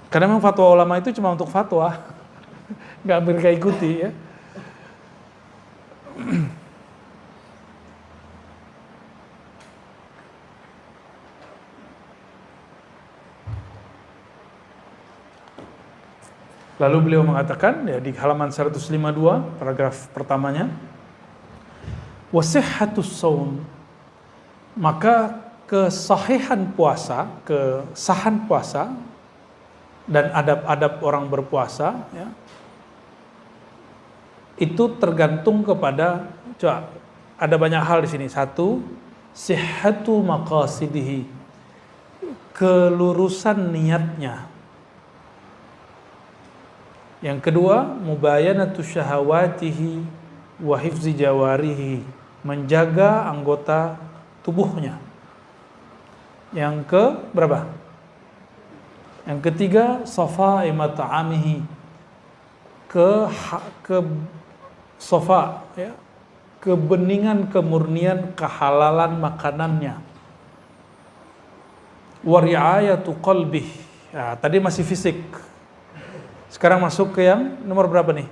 [SPEAKER 1] Karena memang fatwa ulama itu cuma untuk fatwa, nggak mereka ikuti ya. Lalu beliau mengatakan ya, di halaman 152 paragraf pertamanya, wasihhatus shaum, maka kesahihan puasa, kesahan puasa dan adab-adab orang berpuasa ya, itu tergantung kepada, coba ada banyak hal di sini. Satu, sihhatu maqasidihi, kelurusan niatnya. Yang kedua, mubayanatu syahawatihi wa hifzi jawarihi, menjaga anggota tubuhnya. Yang ke berapa? Yang ketiga, safa'i mat'amihi, ke safa, ya, kebeningan, kemurnian, kehalalan makanannya. Wa ri'ayatu qalbih. Ya, tadi masih fisik. Sekarang masuk ke yang nomor berapa nih?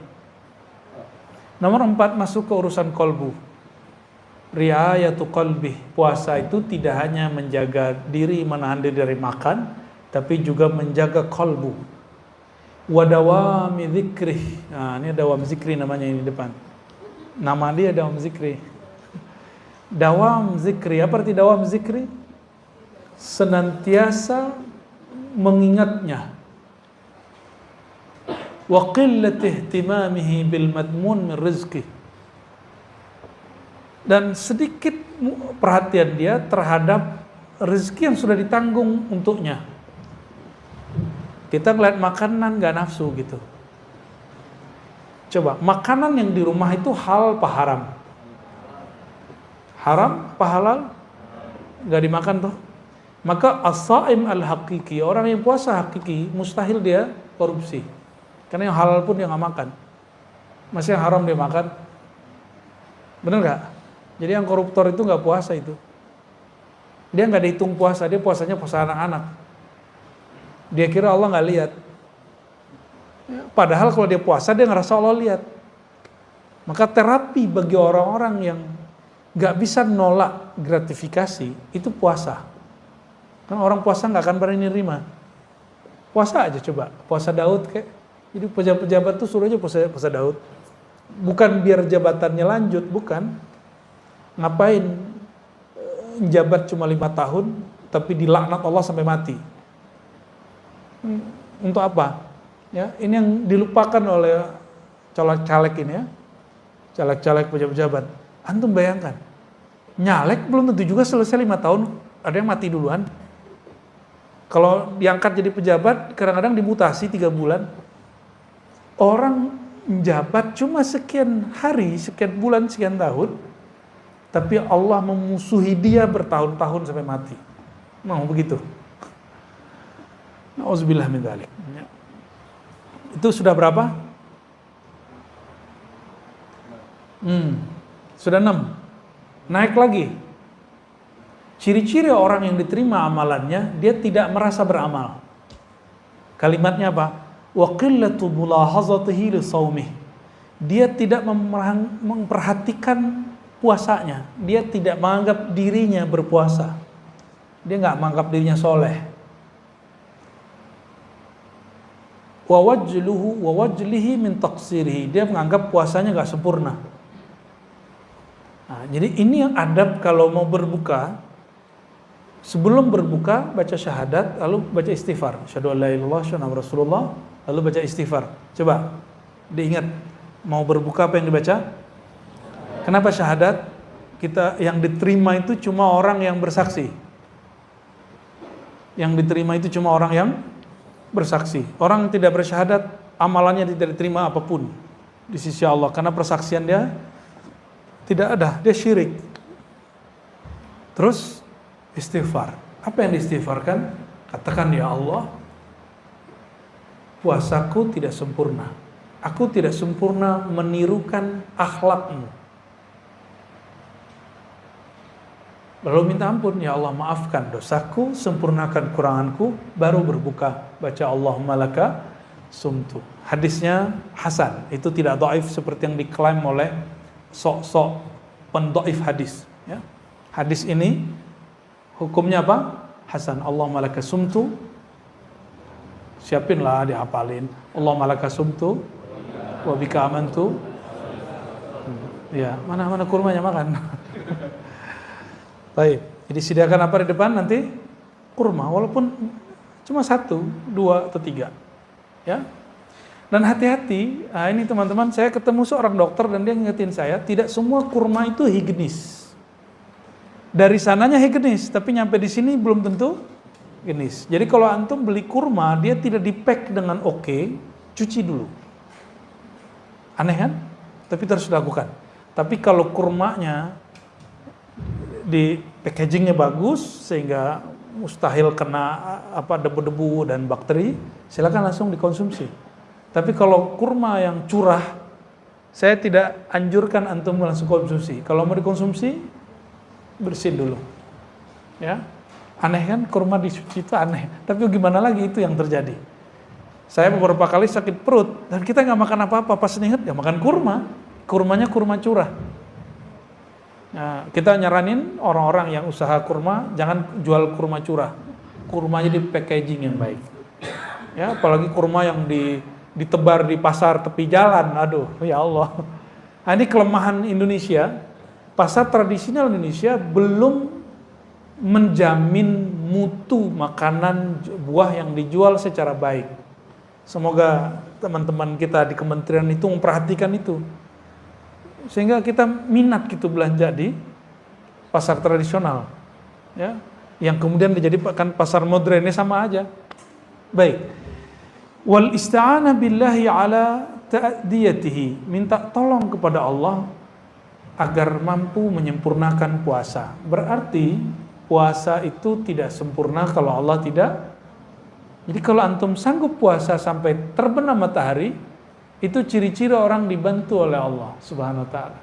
[SPEAKER 1] Nomor 4, masuk ke urusan kolbu. Ri'ayatu qalbih. Puasa itu tidak hanya menjaga diri, menahan diri dari makan, tapi juga menjaga kolbu. Wa dawami dzikrih. Nah, ini dawam zikri namanya ini depan. Nama dia dawam zikri. Dawam zikri, apa arti dawam zikri? Senantiasa mengingatnya. Wa qillati ihtimamihi bil madmun min rizqi, dan sedikit perhatian dia terhadap rezeki yang sudah ditanggung untuknya. Kita ngeliat makanan gak nafsu gitu. Coba, makanan yang di rumah itu halal apa haram? Haram apa halal? Gak dimakan tuh. Maka as-saim al-haqiqi, orang yang puasa hakiki, mustahil dia korupsi. Karena yang halal pun dia gak makan. Masih yang haram dia makan. Bener gak? Jadi yang koruptor itu gak puasa itu. Dia gak dihitung puasa, dia puasanya puasa anak-anak. Dia kira Allah gak lihat. Padahal kalau dia puasa, dia ngerasa Allah lihat. Maka terapi bagi orang-orang yang gak bisa nolak gratifikasi, itu puasa. Karena orang puasa gak akan berani nerima. Puasa aja coba, puasa Daud kayak. Jadi pejabat-pejabat tuh suruh aja puasa Daud. Bukan biar jabatannya lanjut, bukan. Ngapain jabat cuma 5 tahun, tapi dilaknat Allah sampai mati. Untuk apa? Ya, ini yang dilupakan oleh caleg-caleg ini ya. Caleg-caleg pejabat-pejabat. Antum bayangkan, nyalek belum tentu juga selesai 5 tahun, ada yang mati duluan. Kalau diangkat jadi pejabat, kadang-kadang dimutasi 3 bulan. Orang menjabat cuma sekian hari, sekian bulan, sekian tahun, tapi Allah memusuhi dia bertahun-tahun sampai mati. Mau begitu? Nauzubillah min dzalik. Itu sudah berapa? Sudah 6. Naik lagi. Ciri-ciri orang yang diterima amalannya, dia tidak merasa beramal. Kalimatnya apa? Wa qillatu mulahazatihi li shaumih. Dia tidak memperhatikan puasanya. Dia tidak menganggap dirinya berpuasa. Dia enggak menganggap dirinya soleh. Wa wajlihi min taqsirihi. Dia menganggap puasanya enggak sempurna. Nah, jadi ini yang adab kalau mau berbuka. Sebelum berbuka baca syahadat, lalu baca istighfar. Asyhadu an la ilaha illallah, asyhadu anna Rasulullah, lalu baca istighfar. Coba diingat, mau berbuka apa yang dibaca? Kenapa syahadat? Kita yang diterima itu cuma orang yang bersaksi. Yang diterima itu cuma orang yang bersaksi. Orang yang tidak bersyahadat, amalannya tidak diterima apapun di sisi Allah, karena persaksian dia tidak ada, dia syirik. Terus istighfar. Apa yang diistighfarkan? Katakan, ya Allah, puasaku tidak sempurna. Aku tidak sempurna menirukan akhlakmu. Lalu minta ampun, ya Allah maafkan dosaku, sempurnakan kuranganku, baru berbuka. Baca Allahumma laka sumtu. Hadisnya hasan, itu tidak dhaif seperti yang diklaim oleh sok-sok pendhaif hadis. Ya. Hadis ini hukumnya apa? Hasan. Allahumma laka sumtu. Siapinlah dihafalin. Allahumma laka sumtu wa bika amantu. Ya, mana kurmanya makan. Baik, jadi sediakan apa di depan nanti? Kurma, walaupun cuma 1, 2 atau 3. Ya. Dan hati-hati, nah ini teman-teman, saya ketemu seorang dokter dan dia ngingetin saya, tidak semua kurma itu higienis. Dari sananya higienis, tapi nyampe di sini belum tentu higienis. Jadi kalau antum beli kurma, dia tidak di-pack dengan oke, cuci dulu. Aneh kan? Tapi terus dilakukan. Tapi kalau kurmanya di packagingnya bagus, sehingga mustahil kena debu-debu dan bakteri, silakan langsung dikonsumsi. Tapi kalau kurma yang curah, saya tidak anjurkan antum langsung konsumsi. Kalau mau dikonsumsi, bersihin dulu. Ya, aneh kan, kurma dicuci itu aneh. Tapi gimana lagi, itu yang terjadi. Saya beberapa kali sakit perut dan kita nggak makan apa-apa. Pas ingat ya makan kurma, kurmanya kurma curah. Nah, kita nyaranin orang-orang yang usaha kurma jangan jual kurma curah. Kurmanya di packaging yang baik. Ya, apalagi kurma yang ditebar di pasar tepi jalan, aduh, ya Allah. Nah, ini kelemahan Indonesia. Pasar tradisional Indonesia belum menjamin mutu makanan buah yang dijual secara baik. Semoga teman-teman kita di kementerian itu memperhatikan itu. Sehingga kita minat gitu belanja di pasar tradisional. Ya, yang kemudian dijadikan pasar modernnya sama aja. Baik. Wal isti'anah billahi ala ta'diyatihi, minta tolong kepada Allah agar mampu menyempurnakan puasa. Berarti puasa itu tidak sempurna kalau Allah tidak. Jadi kalau antum sanggup puasa sampai terbenam matahari, itu ciri-ciri orang dibantu oleh Allah Subhanahu wa ta'ala.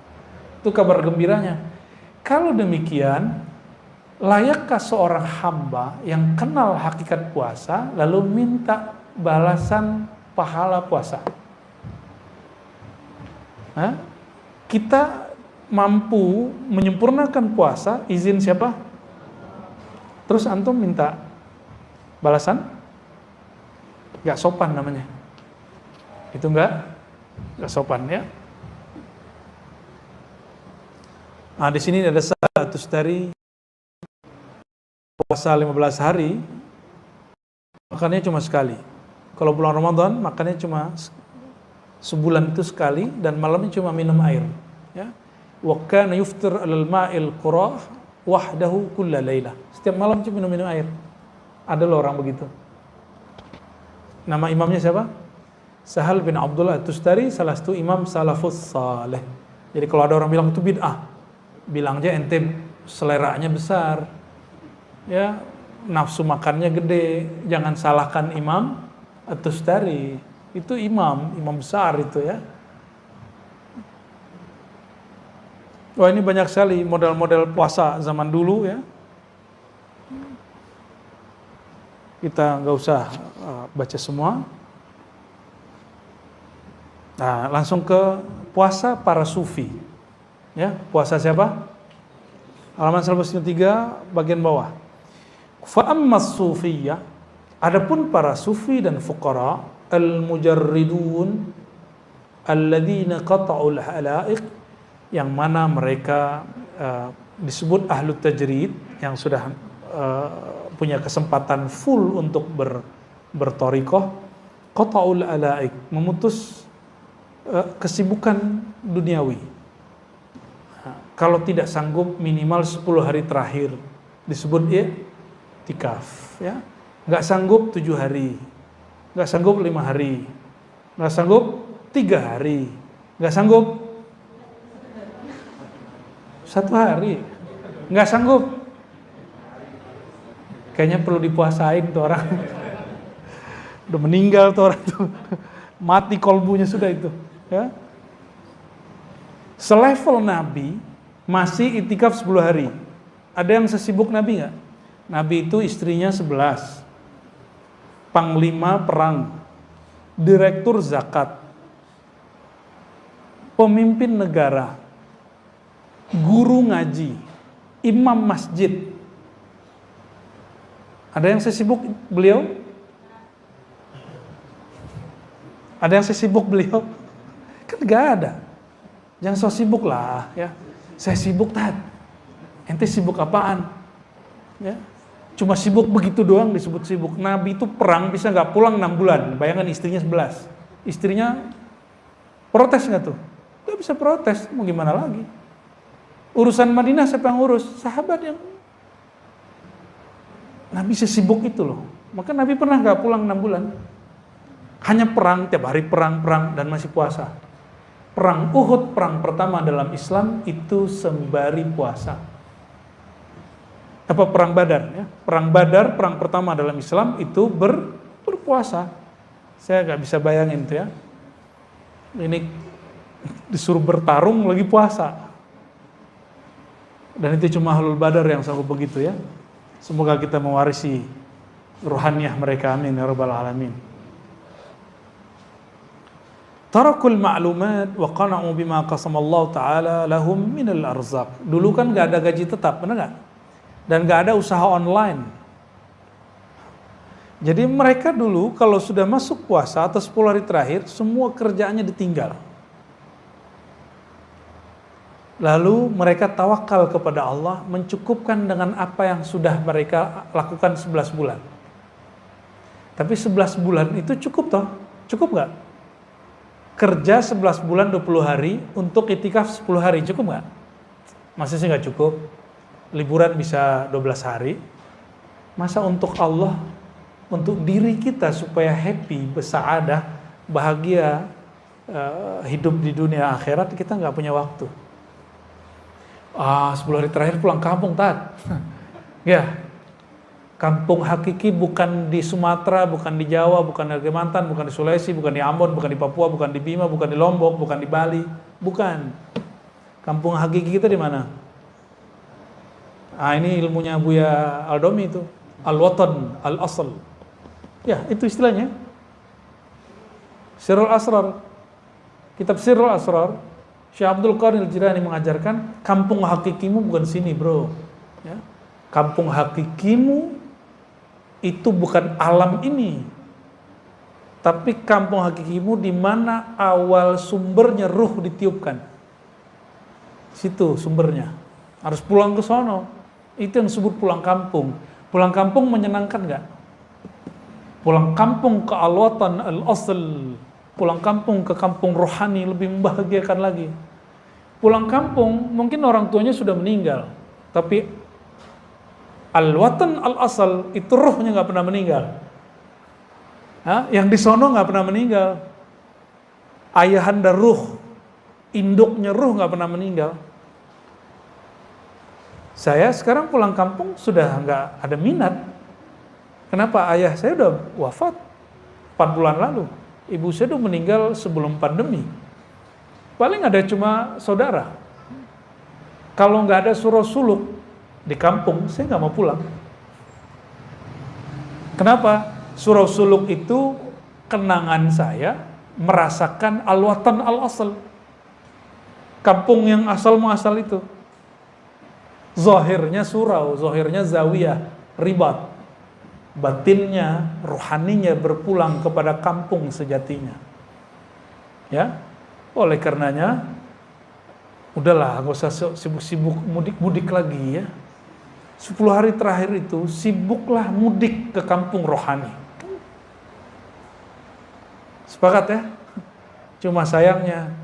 [SPEAKER 1] Itu kabar gembiranya. Kalau demikian, layakkah seorang hamba yang kenal hakikat puasa lalu minta balasan pahala puasa? Kita mampu menyempurnakan puasa, izin siapa? Terus antum minta balasan? Gak sopan namanya. Itu gak sopan ya. Nah, di sini ada satu dari puasa 15 hari, makannya cuma sekali. Kalau bulan Ramadan makannya cuma sebulan itu sekali dan malamnya cuma minum air. Ya, wa kana yuftir alal ma'il qurah wahdahu kulla lailah. Setiap malam cuma minum air. Ada loh orang begitu. Nama imamnya siapa? Sahal bin Abdullah At-Tustari, salah satu imam salafus saleh. Jadi kalau ada orang bilang itu bid'ah, bilang aja ente seleranya besar, ya nafsu makannya gede, jangan salahkan imam At-Tustari. Itu imam besar itu ya. Wah, ini banyak sekali model-model puasa zaman dulu ya. Kita nggak usah baca semua. Nah, langsung ke puasa para sufi. Ya, puasa siapa? Halaman 103 bagian bawah. Fa ammas sufiyah, adapun para sufi dan fuqara al-mujarridun alladzina qata'ul halaiq, yang mana mereka disebut ahlu tajrid, yang sudah punya kesempatan full untuk bertorikoh. Qata'ul alaik, memutus kesibukan duniawi. Kalau tidak sanggup minimal 10 hari terakhir disebut i'tikaf ya. Enggak sanggup 7 hari, enggak sanggup 5 hari, enggak sanggup 3 hari, enggak sanggup 1 hari, enggak sanggup. Kayaknya perlu dipuasain tuh orang. Udah meninggal tuh orang tuh. Mati kolbunya sudah itu, ya. Selevel Nabi masih itikaf 10 hari. Ada yang sesibuk Nabi enggak? Nabi itu istrinya 11. Panglima perang, direktur zakat, pemimpin negara, guru ngaji, imam masjid. Ada yang sesibuk beliau? Ada yang sesibuk beliau? Kan gak ada. Jangan so sibuk lah ya. Saya sibuk tat. Ente sibuk apaan? Ya. Cuma sibuk begitu doang disebut sibuk. Nabi itu perang bisa gak pulang 6 bulan. Bayangkan istrinya 11. Istrinya protes nggak tuh? Nggak bisa protes, mau gimana lagi? Urusan Madinah siapa yang urus? Sahabat yang. Nabi sesibuk itu loh. Maka Nabi pernah nggak pulang 6 bulan. Hanya perang, tiap hari perang dan masih puasa. Perang Uhud, perang pertama dalam Islam itu sembari puasa. Apa perang Badar ya? Perang Badar, perang pertama dalam Islam itu berpuasa. Saya nggak bisa bayangin tuh ya. Ini disuruh bertarung lagi puasa. Dan itu cuma Ahlul Badar yang sanggup begitu ya. Semoga kita mewarisi ruhaniyah mereka, amin ya rabbal alamin. Tarakul ma'lumat wa qana'u bima qasamallahu ta'ala lahum minal arzaq. Dulu kan gak ada gaji tetap, benar gak? Dan gak ada usaha online. Jadi mereka dulu kalau sudah masuk puasa atau 10 hari terakhir, semua kerjaannya ditinggal. Lalu mereka tawakal kepada Allah, mencukupkan dengan apa yang sudah mereka lakukan 11 bulan. Tapi 11 bulan itu cukup toh? Cukup gak? Kerja 11 bulan 20 hari untuk itikaf 10 hari, cukup nggak? Masa sih nggak cukup? Liburan bisa 12 hari. Masa untuk Allah, untuk diri kita supaya happy, bersaadah, bahagia, hidup di dunia akhirat, kita nggak punya waktu. 10 hari terakhir pulang kampung, Tat. Ya, kampung hakiki bukan di Sumatera, bukan di Jawa, bukan di Kalimantan, bukan di Sulawesi, bukan di Ambon, bukan di Papua, bukan di Bima, bukan di Lombok, bukan di Bali, bukan. Kampung hakiki kita di mana? Ini ilmunya Buya Aldomi itu, al-watan, al-asl. Ya, itu istilahnya. Sirrul Asrar. Kitab Sirrul Asrar, Syekh Abdul Qadir Al-Jilani mengajarkan kampung hakikimu bukan sini, bro. Ya. Kampung hakikimu itu bukan alam ini, tapi kampung hakikimu di mana awal sumbernya ruh ditiupkan. Situ sumbernya. Harus pulang ke sono. Itu yang disebut pulang kampung. Pulang kampung menyenangkan nggak? Pulang kampung ke al-watan al-asl. Pulang kampung ke kampung rohani lebih membahagiakan lagi. Pulang kampung mungkin orang tuanya sudah meninggal, tapi al-watan al-asal itu ruhnya nggak pernah meninggal. Yang di sono nggak pernah meninggal. Ayahanda ruh, induknya ruh nggak pernah meninggal. Saya sekarang pulang kampung sudah nggak ada minat. Kenapa? Ayah saya udah wafat 4 bulan lalu. Ibu saya udah meninggal sebelum pandemi. Paling ada cuma saudara. Kalau nggak ada surau suluk di kampung, saya nggak mau pulang. Kenapa? Surau suluk itu kenangan saya merasakan al-watan al-asal. Kampung yang asal muasal itu. Zahirnya surau, zahirnya zawiyah, ribat. Batinnya, rohaninya berpulang kepada kampung sejatinya. Ya, oleh karenanya, udahlah, gak usah sibuk-sibuk mudik-mudik lagi ya. 10 hari terakhir itu sibuklah mudik ke kampung rohani. Sepakat ya? Cuma sayangnya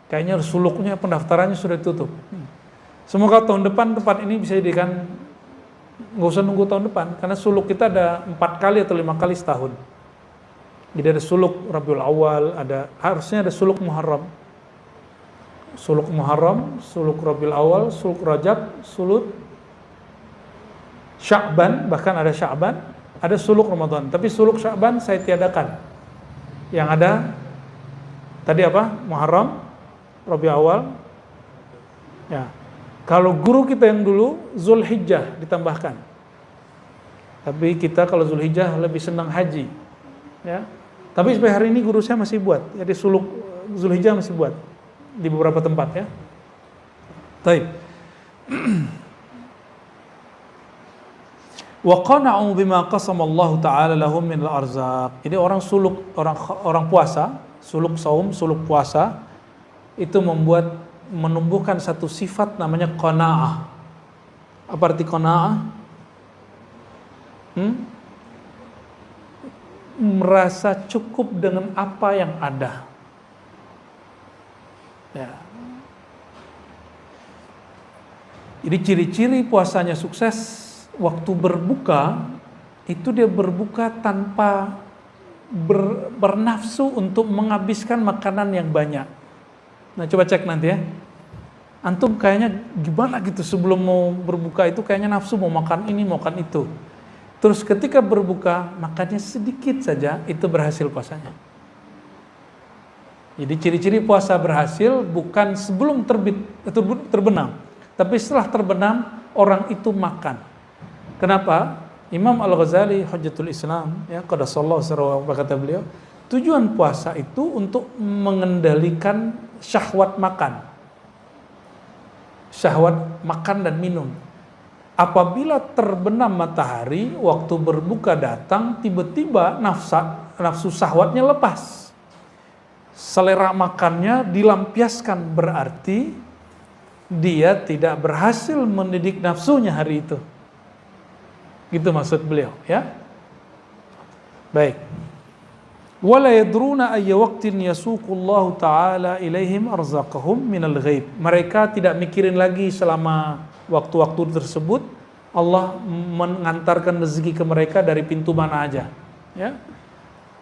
[SPEAKER 1] kayaknya suluknya pendaftarannya sudah tutup. Semoga tahun depan tempat ini bisa dijadikan, nggak usah nunggu tahun depan, karena suluk kita ada 4 kali atau 5 kali setahun. Jadi ada suluk Rabiul Awal, harusnya ada suluk Muharram. Suluk Muharram, suluk Rabiul Awal, suluk Rajab, suluk Sya'ban, bahkan ada Sya'ban, ada suluk Ramadan. Tapi suluk Sya'ban saya tiadakan. Yang ada tadi apa? Muharram, Rabiul Awal. Ya. Kalau guru kita yang dulu Zulhijjah ditambahkan. Tapi kita kalau Zulhijjah lebih senang haji. Ya. Tapi sampai hari ini guru saya masih buat. Jadi suluk Zulhijjah masih buat di beberapa tempat ya. Baik. Wa qana'u bima qasamallahu ta'ala lahum min al-arzaq. Jadi orang suluk, orang puasa, suluk saum, suluk puasa itu menumbuhkan satu sifat namanya qanaah. Apa arti qanaah? merasa cukup dengan apa yang ada. Ya. Jadi ciri-ciri puasanya sukses, waktu berbuka itu dia berbuka tanpa bernafsu untuk menghabiskan makanan yang banyak. Nah, coba cek nanti ya. Antum kayaknya gimana gitu sebelum mau berbuka itu kayaknya nafsu mau makan ini, mau makan itu. Terus ketika berbuka makannya sedikit saja, itu berhasil puasanya. Jadi ciri-ciri puasa berhasil bukan sebelum terbit atau terbenam, tapi setelah terbenam orang itu makan. Kenapa? Imam Al-Ghazali Hujjatul Islam ya qaddasallahu sirrahu kata beliau, tujuan puasa itu untuk mengendalikan syahwat makan. Syahwat makan dan minum. Apabila terbenam matahari, waktu berbuka datang, tiba-tiba nafsu syahwatnya lepas. Selera makannya dilampiaskan, berarti dia tidak berhasil mendidik nafsunya hari itu. Gitu maksud beliau, ya. Baik. Wala yadruna ayya waqtin yasuqullahu ta'ala ilaihim arzaqahum minal ghaib. Mereka tidak mikirin lagi selama waktu-waktu tersebut Allah mengantarkan rezeki ke mereka dari pintu mana aja, ya.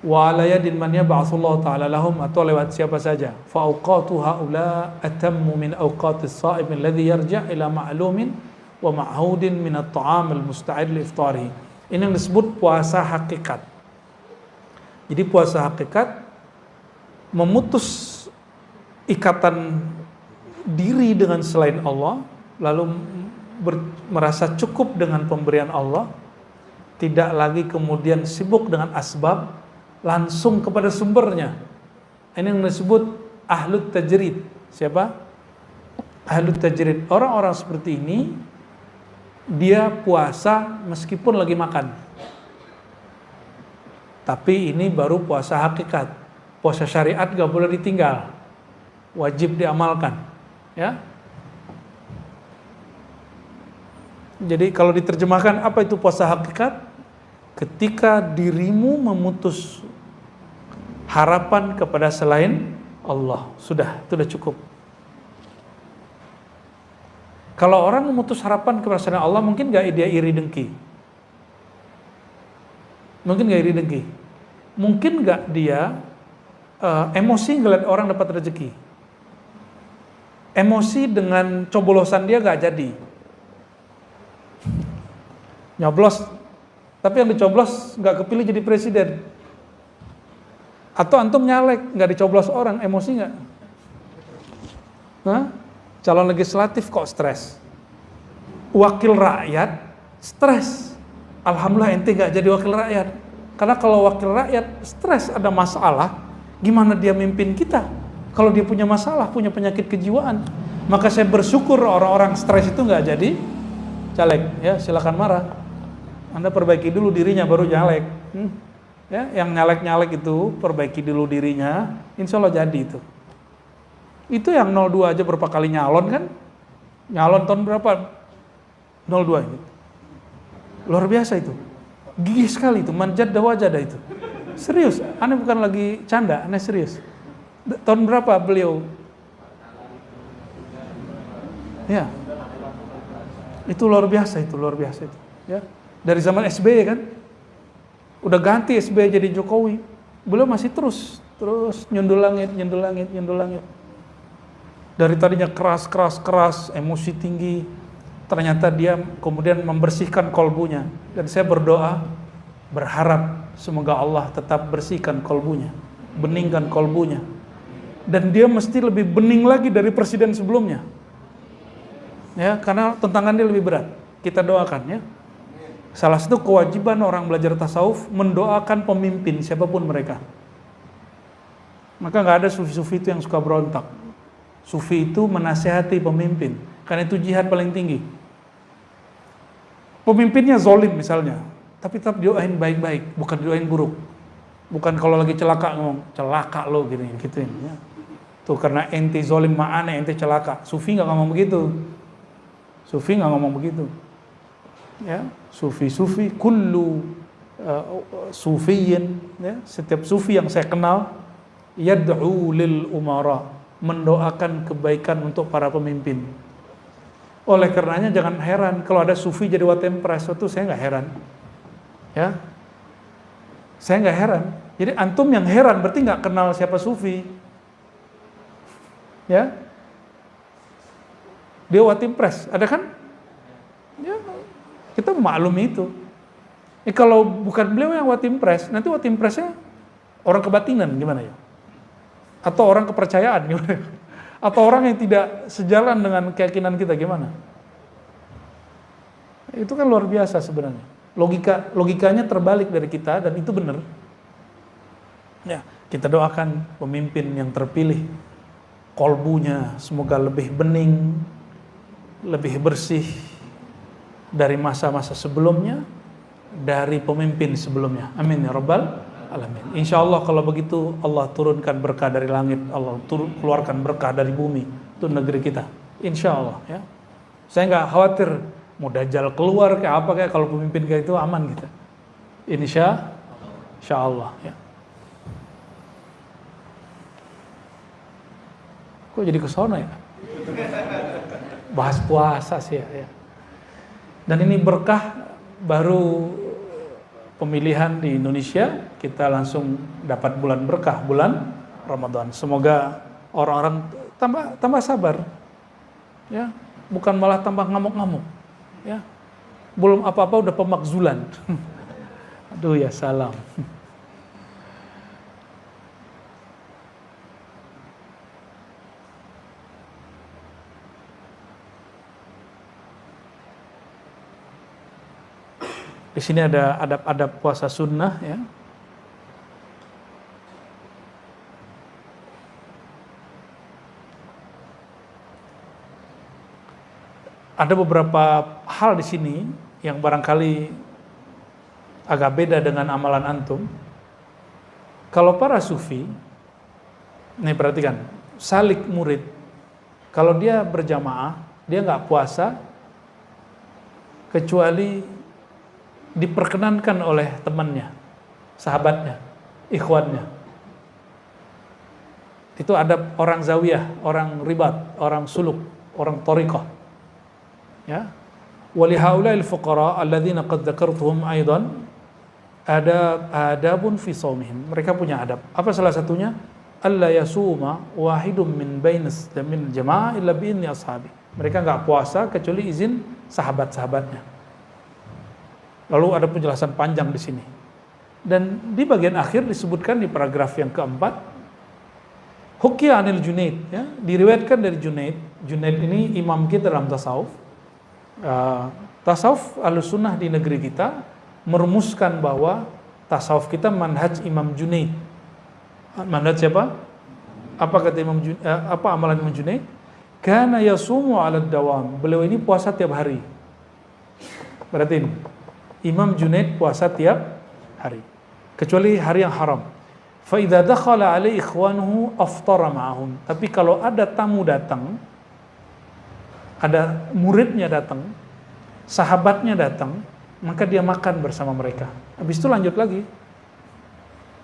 [SPEAKER 1] Wa ala yadin man yab'atsullahu ta'ala lahum, atau lewat siapa saja. Fa awqatu haula atammu min awqatis sha'im alladhi yarja' ila ma'lumin wa ma'hudin min at-ta'am al-musta'id li iftarihi. Ini yang disebut puasa hakikat. Jadi puasa hakikat memutus ikatan diri dengan selain Allah, lalu merasa cukup dengan pemberian Allah, tidak lagi kemudian sibuk dengan asbab, langsung kepada sumbernya. Ini yang disebut ahlut tajrid. Siapa? Ahlut tajrid. Orang-orang seperti ini dia puasa meskipun lagi makan. Tapi ini baru puasa hakikat. Puasa syariat gak boleh ditinggal, wajib diamalkan, ya. Jadi kalau diterjemahkan apa itu puasa hakikat? Ketika dirimu memutus harapan kepada selain Allah, sudah, itu sudah cukup. Kalau orang memutus harapan kepada selain Allah, mungkin gak dia iri dengki? Mungkin gak iri dengki? Mungkin gak dia emosi ngeliat orang dapat rezeki? Emosi dengan coblosan dia gak jadi? Nyoblos, tapi yang dicoblos gak kepilih jadi presiden. Atau antum nyalek, gak dicoblos orang, emosi gak? Hah? Calon legislatif kok stres? Wakil rakyat stres. Alhamdulillah ente gak jadi wakil rakyat. Karena kalau wakil rakyat stres, ada masalah, gimana dia mimpin kita? Kalau dia punya masalah, punya penyakit kejiwaan. Maka saya bersyukur orang-orang stres itu gak jadi caleg. Ya, silakan marah. Anda perbaiki dulu dirinya baru nyalek. Ya, yang nyalek-nyalek itu perbaiki dulu dirinya, insya Allah jadi itu. Itu yang 02 aja berapa kali nyalon kan? Nyalon tahun berapa? 02 gitu. Luar biasa itu. Gigih sekali itu, manjad wajada itu. Serius, aneh bukan lagi canda, aneh serius. Tahun berapa beliau? Ya. Itu luar biasa itu, ya. Dari zaman SBY kan? Udah ganti SBY jadi Jokowi. Beliau masih terus nyundul langit. Dari tadinya keras, emosi tinggi, ternyata dia kemudian membersihkan kolbunya. Dan saya berdoa, berharap semoga Allah tetap bersihkan kolbunya, beningkan kolbunya. Dan dia mesti lebih bening lagi dari presiden sebelumnya. Ya, karena tantangan dia lebih berat. Kita doakan ya. Salah satu kewajiban orang belajar tasawuf mendoakan pemimpin siapapun mereka. Maka nggak ada sufi-sufi itu yang suka berontak. Sufi itu menasihati pemimpin, karena itu jihad paling tinggi. Pemimpinnya zolim misalnya, tapi tetap doain baik-baik, bukan doain buruk. Bukan kalau lagi celaka ngomong, celaka lo gituin. Ya. Tuh karena ente zolim ma'ane, ente celaka. Sufi nggak ngomong begitu. Ya, sufi kullu sufiyin, ya, setiap sufi yang saya kenal yad'u lil umara, mendoakan kebaikan untuk para pemimpin. Oleh karenanya jangan heran kalau ada sufi jadi watempres, itu saya nggak heran. Ya, saya nggak heran. Jadi antum yang heran berarti nggak kenal siapa sufi. Ya, dia watimpres, ada kan? Ya, kita maklumi itu. Kalau bukan beliau yang watimpres, nanti watimpresnya orang kebatinan gimana ya? Atau orang kepercayaan gimana? Atau orang yang tidak sejalan dengan keyakinan kita gimana? Itu kan luar biasa sebenarnya. Logikanya terbalik dari kita dan itu benar. Ya, kita doakan pemimpin yang terpilih, kolbunya semoga lebih bening, lebih bersih dari masa-masa sebelumnya, dari pemimpin sebelumnya. Amin ya rabbal alamin. Insya Allah kalau begitu Allah turunkan berkah dari langit, Allah keluarkan berkah dari bumi untuk negeri kita. Insya Allah ya. Saya nggak khawatir mau dajjal keluar kayak apa kayak, kalau pemimpin kayak itu aman kita. Insya Allah ya. Kok jadi kesana ya? Bahas puasa sih ya. Dan ini berkah baru pemilihan di Indonesia, kita langsung dapat bulan berkah, bulan Ramadan. Semoga orang-orang tambah sabar, ya, bukan malah tambah ngamuk-ngamuk, ya. Belum apa-apa udah pemakzulan. Aduh ya salam. Di sini ada adab-adab puasa sunnah ya. Ada beberapa hal di sini yang barangkali agak beda dengan amalan antum. Kalau para sufi, nih perhatikan, salik murid, kalau dia berjamaah, dia nggak puasa kecuali diperkenankan oleh temannya, sahabatnya, ikhwannya. Itu ada orang zawiyah, orang ribat, orang suluk, orang thariqah. Ya. Wa li haula'il fuqara alladzina qad dzakartuhum aidan adabun fi shaumihim. Mereka punya adab. Apa salah satunya? Alla yasuma wahidun min bainis min jamaah illa bi idzni ashabi. Mereka enggak puasa kecuali izin sahabat-sahabatnya. Lalu ada penjelasan panjang di sini. Dan di bagian akhir disebutkan di paragraf yang keempat, Hukiya anil Junaid, ya, diriwayatkan dari Junaid. Junaid ini imam kita dalam tasawuf. Tasawuf Ahlussunnah di negeri kita merumuskan bahwa tasawuf kita manhaj Imam Junaid. Manhaj siapa? Apa kata apa amalan Imam Junaid? Kana yasumu 'ala dawam. Beliau ini puasa tiap hari. Berarti ini Imam Junaid puasa tiap hari, kecuali hari yang haram. Fa idza dakhala alaihi ikhwanuhu aftara ma'ahum. Tapi kalau ada tamu datang, ada muridnya datang, sahabatnya datang, maka dia makan bersama mereka. Habis itu lanjut lagi.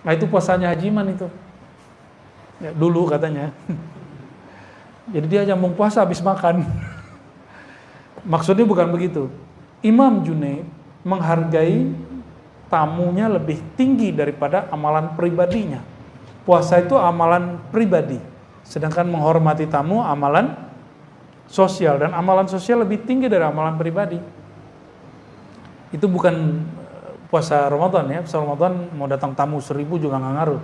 [SPEAKER 1] Nah itu puasanya Hajiman itu. Ya, dulu katanya. Jadi dia nyambung puasa habis makan. Maksudnya bukan begitu. Imam Junaid menghargai tamunya lebih tinggi daripada amalan pribadinya. Puasa itu amalan pribadi, sedangkan menghormati tamu amalan sosial, dan amalan sosial lebih tinggi dari amalan pribadi. Itu bukan puasa Ramadan ya. Puasa Ramadan mau datang tamu 1000 juga nggak ngaruh.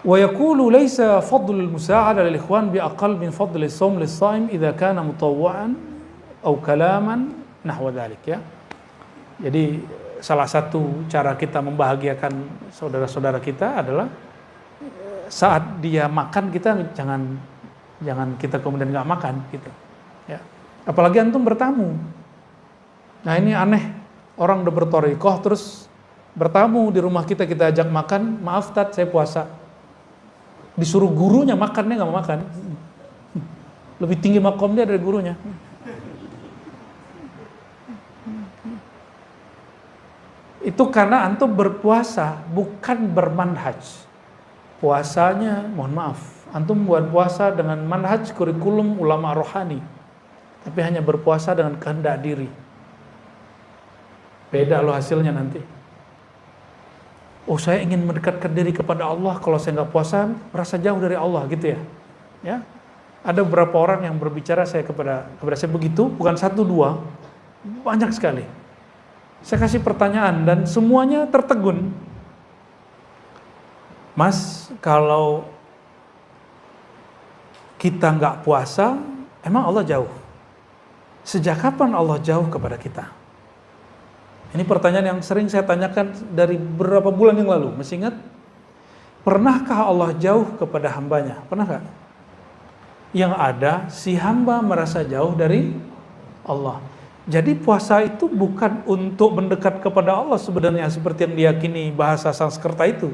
[SPEAKER 1] Wa yaqulu laisa fadlul musa'ada lil ikhwan bi aqall min fadli shaum lis shaim idza kana mutawwa'an atau kalaman nahwa dzalik ya. Jadi salah satu cara kita membahagiakan saudara-saudara kita adalah saat dia makan kita jangan kita kemudian nggak makan gitu. Ya. Apalagi antum bertamu. Nah ini aneh, orang udah berthariqah terus bertamu di rumah kita ajak makan, maaf Tat saya puasa. Disuruh gurunya makannya nggak mau makan. Lebih tinggi makomnya dari gurunya. Itu karena antum berpuasa, bukan bermanhaj. Puasanya, mohon maaf, antum buat puasa dengan manhaj kurikulum ulama rohani, tapi hanya berpuasa dengan kehendak diri. Beda loh hasilnya nanti. Oh, saya ingin mendekatkan diri kepada Allah, kalau saya nggak puasa merasa jauh dari Allah gitu ya. Ya, ada beberapa orang yang berbicara kepada saya begitu, bukan satu dua, banyak sekali. Saya kasih pertanyaan dan semuanya tertegun. Mas, kalau kita nggak puasa, emang Allah jauh? Sejak kapan Allah jauh kepada kita? Ini pertanyaan yang sering saya tanyakan dari beberapa bulan yang lalu. Masih ingat? Pernahkah Allah jauh kepada hambanya? Pernah nggak? Yang ada, si hamba merasa jauh dari Allah. Jadi puasa itu bukan untuk mendekat kepada Allah sebenarnya seperti yang diyakini bahasa Sanskerta itu.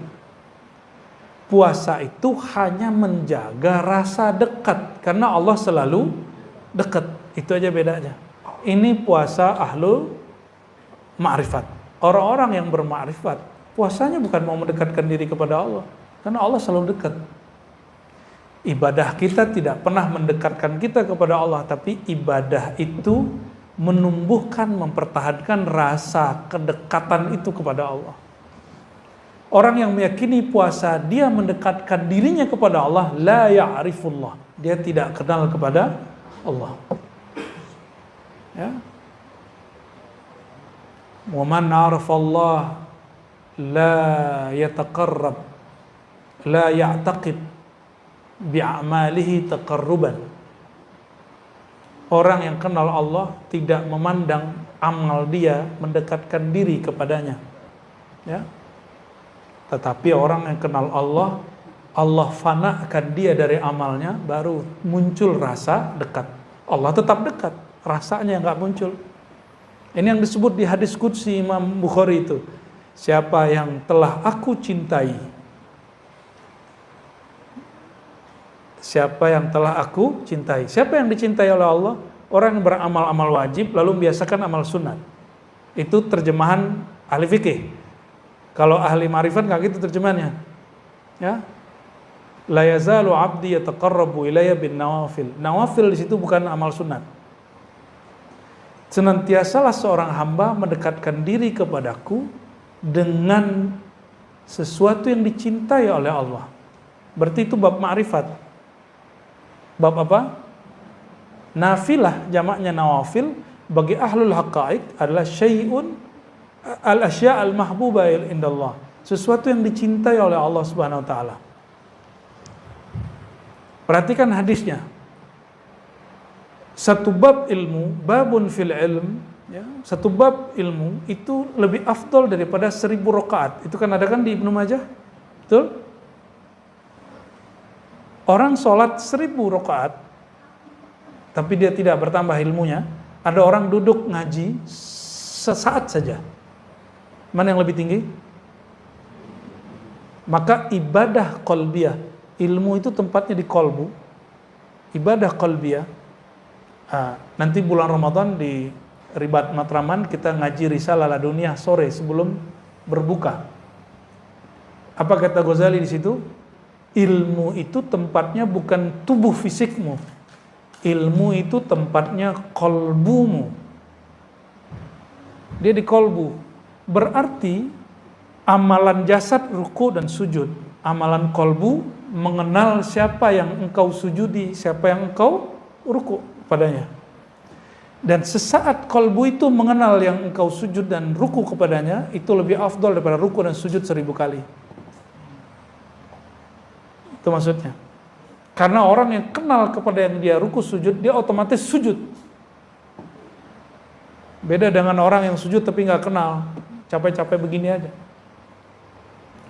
[SPEAKER 1] Puasa itu hanya menjaga rasa dekat karena Allah selalu dekat. Itu aja bedanya. Ini puasa ahlul ma'rifat. Orang-orang yang bermakrifat, puasanya bukan mau mendekatkan diri kepada Allah karena Allah selalu dekat. Ibadah kita tidak pernah mendekatkan kita kepada Allah, tapi ibadah itu menumbuhkan, mempertahankan rasa kedekatan itu kepada Allah. Orang yang meyakini puasa, dia mendekatkan dirinya kepada Allah, la ya'rifullah. Dia tidak kenal kepada Allah. Ya. Wa man 'arafallaha la yataqarrab, la ya'taqid bi'amalihi taqarruban. Orang yang kenal Allah tidak memandang amal dia mendekatkan diri kepadanya. Ya. Tetapi orang yang kenal Allah, Allah fanakan dia dari amalnya, baru muncul rasa dekat. Allah tetap dekat, rasanya nggak muncul. Ini yang disebut di hadis qudsi Imam Bukhari itu. Siapa yang telah aku cintai, siapa yang telah aku cintai. Siapa yang dicintai oleh Allah? Orang yang beramal-amal wajib lalu membiasakan amal sunat. Itu terjemahan ahli fikih. Kalau ahli ma'rifat nggak gitu terjemahannya. Ya. La yazalu 'abdi yataqarrabu ilayya bin nawafil. Nawafil di situ bukan amal sunat. Senantiasalah seorang hamba mendekatkan diri kepadaku dengan sesuatu yang dicintai oleh Allah. Berarti itu bab ma'rifat. Bab apa? Nafilah, jamaknya nawafil, bagi ahlul haqa'iq adalah syai'un al-asya' al-mahbuba indallah. Sesuatu yang dicintai oleh Allah Subhanahu wa taala. Perhatikan hadisnya. Satu bab ilmu, babun fil ilm, ya, satu bab ilmu itu lebih afdol daripada 1000 rakaat. Itu kan ada kan di Ibnu Majah? Betul? Orang sholat 1000 rakaat, tapi dia tidak bertambah ilmunya. Ada orang duduk ngaji sesaat saja. Mana yang lebih tinggi? Maka ibadah qalbiyah, ilmu itu tempatnya di kolbu. Ibadah qalbiyah. Nanti bulan Ramadan di Ribat Matraman kita ngaji Risalah Laduniyah sore sebelum berbuka. Apa kata Ghazali di situ? Ilmu itu tempatnya bukan tubuh fisikmu. Ilmu itu tempatnya kolbumu. Dia di kolbu. Berarti amalan jasad ruku dan sujud. Amalan kolbu mengenal siapa yang engkau sujudi, siapa yang engkau ruku padanya. Dan sesaat kolbu itu mengenal yang engkau sujud dan ruku kepadanya, itu lebih afdal daripada ruku dan sujud 1000 kali. Itu maksudnya. Karena orang yang kenal kepada yang dia ruku sujud, dia otomatis sujud. Beda dengan orang yang sujud tapi nggak kenal, capek-capek begini aja.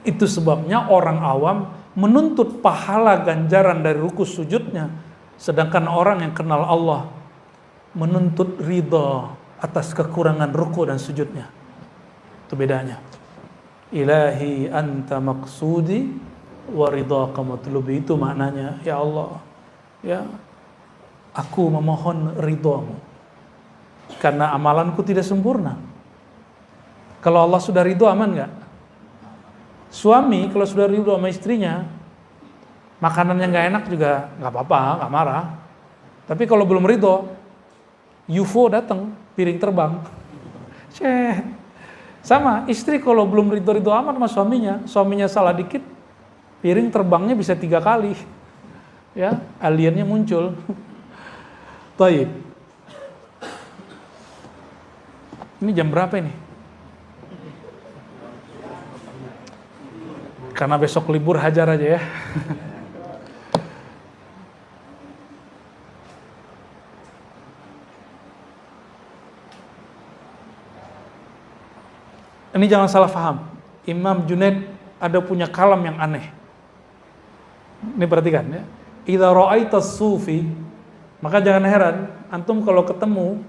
[SPEAKER 1] Itu sebabnya orang awam menuntut pahala ganjaran dari ruku sujudnya, sedangkan orang yang kenal Allah menuntut ridha atas kekurangan ruku dan sujudnya. Itu bedanya. Ilahi anta maqsudi wa ridhaka matlubi, itu maknanya. Ya Allah, ya, aku memohon ridhamu karena amalanku tidak sempurna. Kalau Allah sudah ridho aman nggak? Suami kalau sudah ridho sama istrinya, makanannya nggak enak juga nggak apa-apa, nggak marah. Tapi kalau belum ridho, UFO datang, piring terbang. Cek. Sama istri kalau belum ridho amat sama suaminya salah dikit, piring terbangnya bisa 3 kali. Ya, aliennya muncul. Taib. Ini jam berapa ini? Karena besok libur hajar aja ya. Ini jangan salah paham. Imam Junaid ada punya kalam yang aneh. Ini perhatikan ya. Idza ra'aitas sufi, maka jangan heran antum kalau ketemu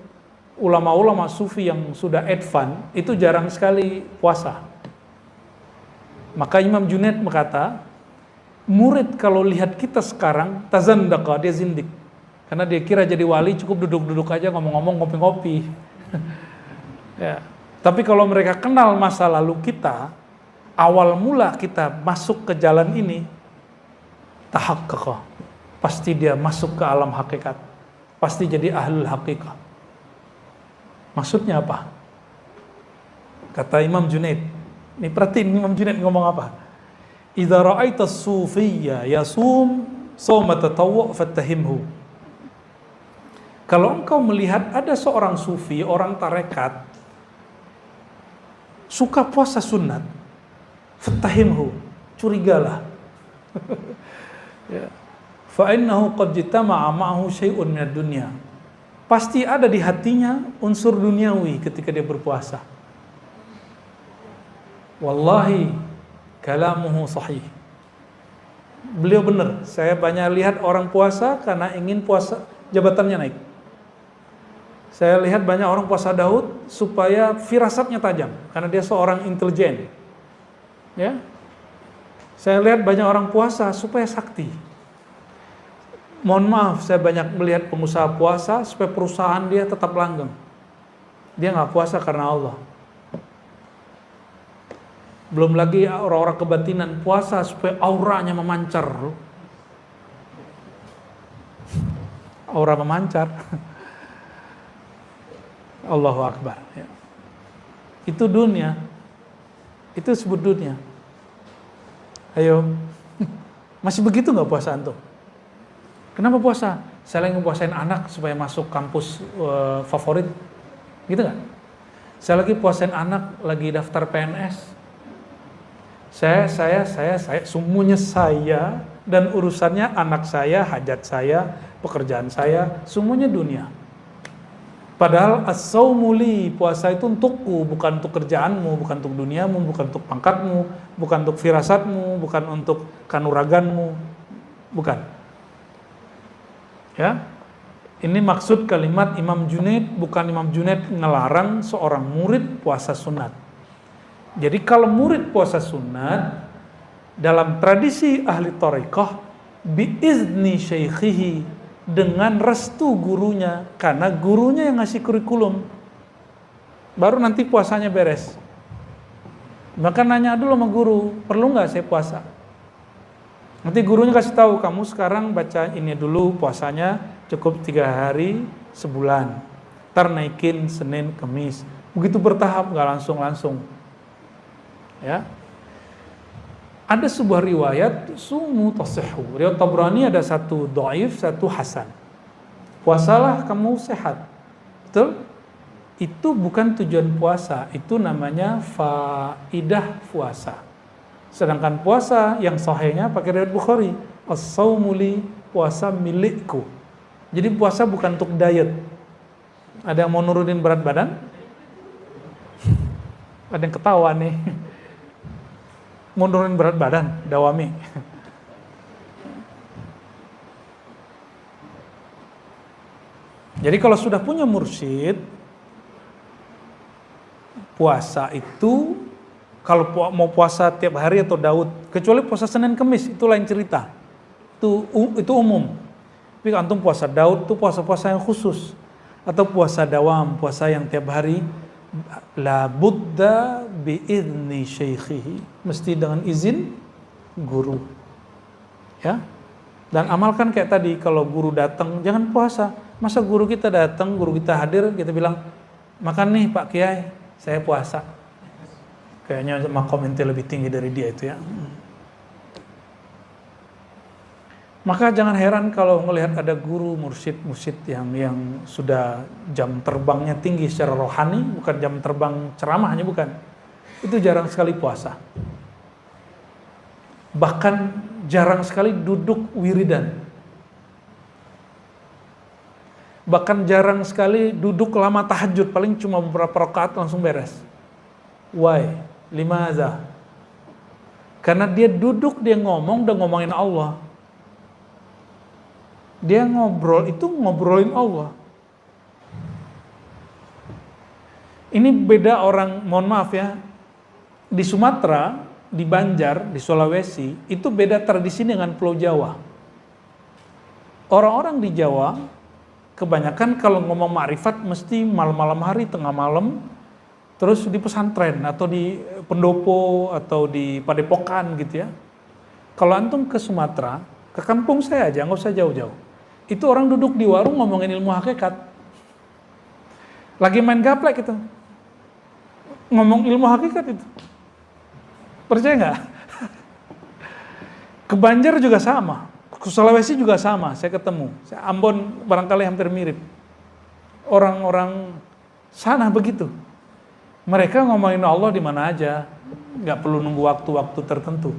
[SPEAKER 1] ulama-ulama sufi yang sudah advance, itu jarang sekali puasa. Maka Imam Junaid berkata, murid kalau lihat kita sekarang tazandaqa, dia zindik. Karena dia kira jadi wali cukup duduk-duduk aja ngomong-ngomong ngopi-ngopi. Ya. Tapi kalau mereka kenal masa lalu kita, awal mula kita masuk ke jalan ini, tahaqqaqa, pasti dia masuk ke alam hakikat, pasti jadi ahlul haqiqah. Maksudnya apa? Kata Imam Junaid, ini perhatiin Imam Junaid ngomong apa? Idza ra'aita as-sufiyya yasum shauma tatawwu' fattahimhu. Kalau engkau melihat ada seorang sufi, orang tarekat suka puasa sunat, fattahimhu, curigalah. Ya. Fa innahu qad jitama'a ma'ahu syai'un minad dunya. Pasti ada di hatinya unsur duniawi ketika dia berpuasa. Wallahi kalamuhu sahih. Beliau benar. Saya banyak lihat orang puasa karena ingin puasa jabatannya naik. Saya lihat banyak orang puasa Daud supaya firasatnya tajam karena dia seorang intelijen. Ya. Saya lihat banyak orang puasa supaya sakti. Mohon maaf, saya banyak melihat pengusaha puasa supaya perusahaan dia tetap langgeng. Dia nggak puasa karena Allah. Belum lagi orang-orang kebatinan puasa supaya auranya memancar. Aura memancar. Allahu Akbar. Ya. Itu dunia. Itu sebut dunia. Ayo. Masih begitu nggak puasa antum? Kenapa puasa? Saya lagi puasain anak supaya masuk kampus favorit. Gitu nggak? Saya lagi puasain anak lagi daftar PNS. Saya, semuanya saya, dan urusannya anak saya, hajat saya, pekerjaan saya, semuanya dunia. Padahal as-saumu li, puasa itu untukku, bukan untuk kerjaanmu, bukan untuk duniamu, bukan untuk pangkatmu, bukan untuk firasatmu, bukan untuk kanuraganmu, bukan. Ya, ini maksud kalimat Imam Junaid, bukan Imam Junaid ngelarang seorang murid puasa sunat. Jadi kalau murid puasa sunat, dalam tradisi ahli thariqah, biizni syaikhihi, dengan restu gurunya, karena gurunya yang ngasih kurikulum, baru nanti puasanya beres. Maka nanya dulu sama guru, perlu nggak saya puasa? Nanti gurunya kasih tahu, kamu sekarang baca ini dulu, puasanya cukup 3 hari sebulan, ntar naikin Senin, Kamis, begitu bertahap, nggak langsung. Ya, ada sebuah riwayat sumu tasihhu. Riwayat Tabrani ada satu dhaif, satu hasan. Puasalah kamu sehat. Betul? Itu bukan tujuan puasa, itu namanya faidah puasa. Sedangkan puasa yang sahihnya pakai riwayat Bukhari, as-saumu li, puasa milikku. Jadi puasa bukan untuk diet. Ada yang mau nurunin berat badan? Ada yang ketawa nih. Mau nurunin berat badan, dawami. Jadi kalau sudah punya mursyid, puasa itu, kalau mau puasa tiap hari atau Daud, kecuali puasa Senin Kemis, itu lain cerita. Itu umum. Tapi antum puasa Daud itu puasa-puasa yang khusus. Atau puasa dawam, puasa yang tiap hari La budda bi'izni syaikhihi, mesti dengan izin guru. Ya. Dan amalkan kayak tadi, kalau guru datang jangan puasa. Masa guru kita datang, guru kita hadir, kita bilang, "Makan nih Pak Kiai, saya puasa." Kayaknya makom ente lebih tinggi dari dia itu ya. Maka jangan heran kalau melihat ada guru mursyid yang sudah jam terbangnya tinggi secara rohani, bukan jam terbang ceramahnya, bukan. Itu jarang sekali puasa. Bahkan jarang sekali duduk wiridan. Bahkan jarang sekali duduk lama tahajud, paling cuma beberapa rakaat langsung beres. Why? Limaza? Karena dia duduk, dia ngomong, udah ngomongin Allah. Dia ngobrol itu ngobrolin Allah. Ini beda orang, mohon maaf ya, di Sumatera, di Banjar, di Sulawesi, itu beda tradisi dengan Pulau Jawa. Orang-orang di Jawa, kebanyakan kalau ngomong ma'rifat mesti malam-malam hari, tengah malam, terus di pesantren, atau di pendopo, atau di padepokan gitu ya. Kalau antum ke Sumatera, ke kampung saya aja, nggak usah jauh-jauh. Itu orang duduk di warung ngomongin ilmu hakikat. Lagi main gaplek gitu. Ngomong ilmu hakikat itu. Percaya nggak? Ke Banjar juga sama. Ke Sulawesi juga sama, saya ketemu. Ambon barangkali hampir mirip. Orang-orang sana begitu. Mereka ngomongin Allah di mana aja. Nggak perlu nunggu waktu-waktu tertentu.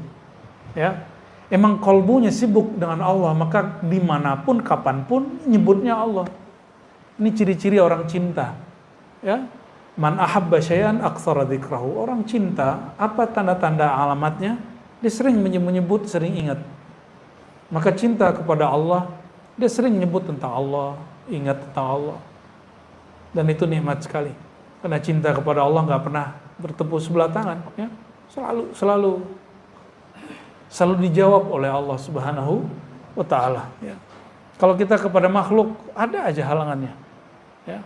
[SPEAKER 1] Ya. Emang kolbunya sibuk dengan Allah, maka dimanapun, kapanpun nyebutnya Allah. Ini ciri-ciri orang cinta. Ya, man ahabba syai'an aktsara dzikrahu. Orang cinta, apa tanda-tanda alamatnya? Dia sering menyebut, sering ingat. Maka cinta kepada Allah, dia sering menyebut tentang Allah, ingat tentang Allah. Dan itu nikmat sekali. Karena cinta kepada Allah nggak pernah bertepuk sebelah tangan. Ya, selalu dijawab oleh Allah Subhanahu wa Ta'ala. Ya. Kalau kita kepada makhluk, ada aja halangannya. Ya.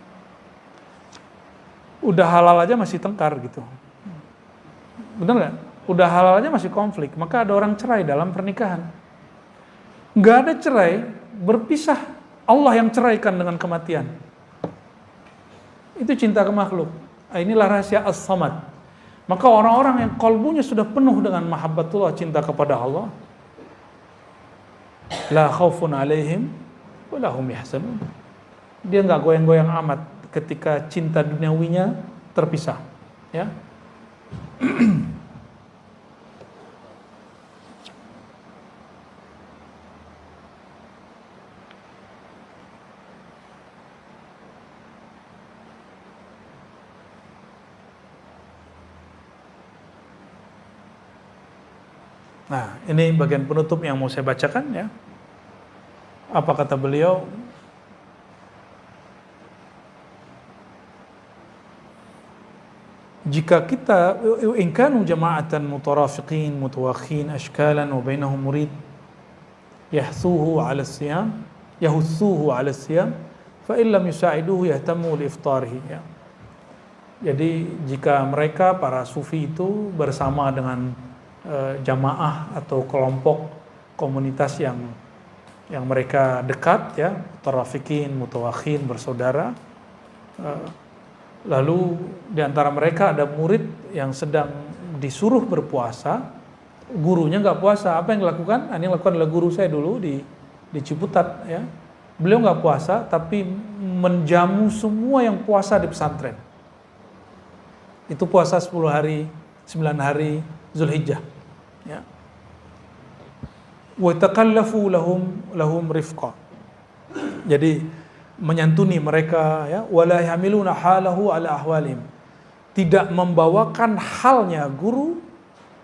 [SPEAKER 1] Udah halal aja masih tengkar gitu. Benar nggak? Udah halal aja masih konflik. Maka ada orang cerai dalam pernikahan. Nggak ada cerai, berpisah. Allah yang ceraikan dengan kematian. Itu cinta ke makhluk. Inilah rahasia As-Samad. Maka orang-orang yang kalbunya sudah penuh dengan mahabbatullah, cinta kepada Allah, la khaufun alaihim wa lahum yahzanun. Dia enggak goyang-goyang amat ketika cinta duniawinya terpisah, ya. Nah, ini bagian penutup yang mau saya bacakan ya. Apa kata beliau? Jika kita in kanu jama'atan mutarafiqin mutawakhin ashkalan wa bainahum murid yahsuhu 'ala as-siyam fa in lam yusa'iduhu yahtamu li iftarihi ya. Jadi jika mereka para sufi itu bersama dengan jamaah atau kelompok komunitas yang mereka dekat ya, mutarafiqin, mutawakhin, bersaudara, lalu di antara mereka ada murid yang sedang disuruh berpuasa, gurunya nggak puasa, apa yang dilakukan? Ini yang dilakukan oleh guru saya dulu di Ciputat ya. Beliau nggak puasa tapi menjamu semua yang puasa di pesantren. Itu puasa 10 hari, 9 hari Zulhijjah. Ya. Wa taqallafu lahum rifqa. Jadi menyantuni mereka ya, wala yahmiluna halahu ala ahwalim. Tidak membawakan halnya guru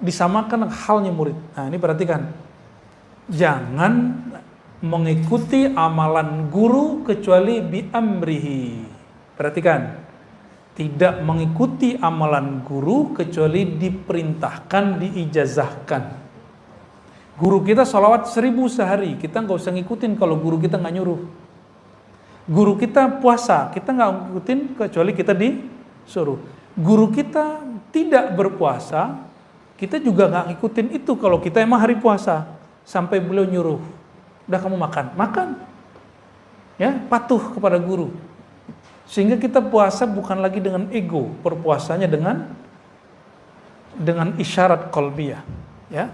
[SPEAKER 1] disamakan halnya murid. Nah, ini perhatikan. Jangan mengikuti amalan guru kecuali bi amrihi. Perhatikan. Tidak mengikuti amalan guru kecuali diperintahkan, diijazahkan. Guru kita sholawat 1000 sehari, kita nggak usah ngikutin kalau guru kita nggak nyuruh. Guru kita puasa, kita nggak ngikutin kecuali kita suruh. Guru kita tidak berpuasa, kita juga nggak ngikutin itu kalau kita emang hari puasa. Sampai beliau nyuruh, udah kamu makan. Ya, patuh kepada guru. Sehingga kita puasa bukan lagi dengan ego, berpuasanya dengan isyarat qalbiyah, ya.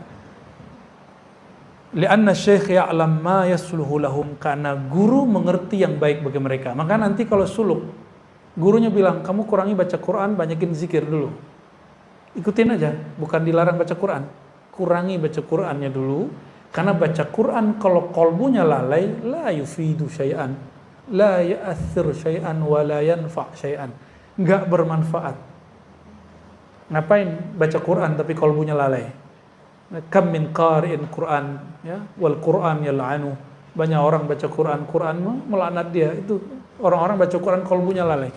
[SPEAKER 1] Li'anna syekh ya'lam ma yasluhu lahum, karena guru mengerti yang baik bagi mereka. Maka nanti kalau suluk, gurunya bilang, kamu kurangi baca Quran, banyakin zikir dulu. Ikutin aja, bukan dilarang baca Quran. Kurangi baca Qurannya dulu, karena baca Quran kalau kolbunya lalai, la yufidu syai'an, la ya'athir syai'an, wa la yanfa' syai'an. Enggak bermanfaat. Ngapain baca Quran tapi kolbunya lalai? Kam min qari'in Quran, ya, wal Quran yal'anu. Banyak orang baca Quran melaknat dia. Itu orang-orang baca Quran kolbunya lalai.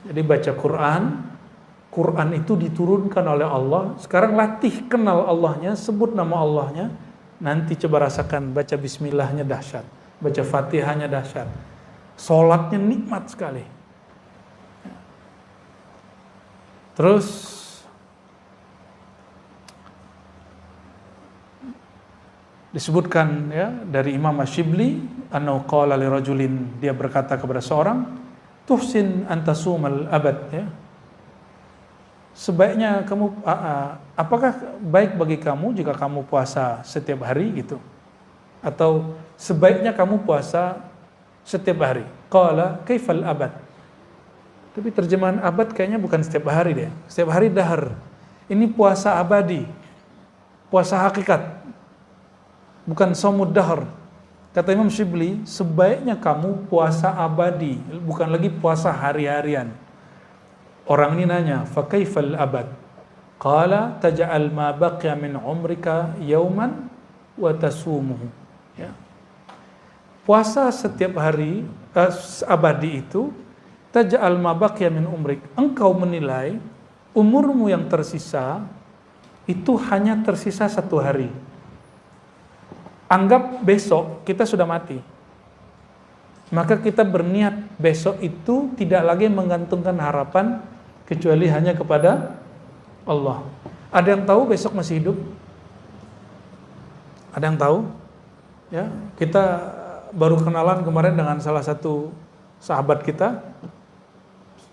[SPEAKER 1] Jadi baca Quran itu diturunkan oleh Allah. Sekarang latih kenal Allahnya, sebut nama Allahnya. Nanti coba rasakan, baca bismillahnya dahsyat, baca Fatihahnya dahsyat. Salatnya nikmat sekali. Terus disebutkan, ya, dari Imam Ash-Shibli, annahu qala li rajulin, dia berkata kepada seorang, tuhsin antasumal abad, ya. Sebaiknya kamu apakah baik bagi kamu jika kamu puasa setiap hari gitu? Atau sebaiknya kamu puasa setiap hari? Qala kaifal abad? Tapi terjemahan abad kayaknya bukan setiap hari deh. Setiap hari dahar. Ini puasa abadi. Puasa hakikat. Bukan shaumud dahr. Kata Imam Shibli, sebaiknya kamu puasa abadi, bukan lagi puasa hari-harian. Orang ini nanya, fa kaifal abad? Qala taj'al ma baqiya min umrika yawman wa tasumuhu. Ya. Puasa setiap hari abadi itu taj'al ma baqiya min umrik. Engkau menilai umurmu yang tersisa itu hanya tersisa 1 hari. Anggap besok kita sudah mati. Maka kita berniat besok itu tidak lagi menggantungkan harapan kecuali hanya kepada Allah. Ada yang tahu besok masih hidup? Ada yang tahu? Ya, kita baru kenalan kemarin dengan salah satu sahabat kita.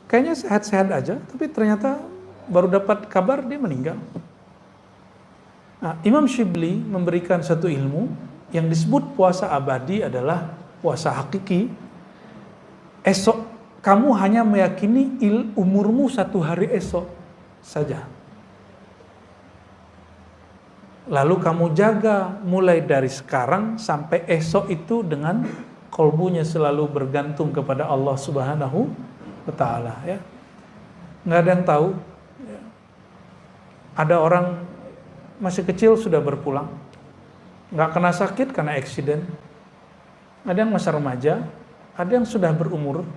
[SPEAKER 1] Kayaknya sehat-sehat aja, tapi ternyata baru dapat kabar dia meninggal. Nah, Imam Shibli memberikan satu ilmu yang disebut puasa abadi adalah puasa hakiki. Esok kamu hanya meyakini umurmu 1 hari esok saja. Lalu kamu jaga mulai dari sekarang sampai esok itu dengan kolbunya selalu bergantung kepada Allah Subhanahu wa Ta'ala, ya. Nggak ada yang tahu. Ada orang masih kecil sudah berpulang. Nggak kena sakit karena accident. Ada yang masa remaja, ada yang sudah berumur.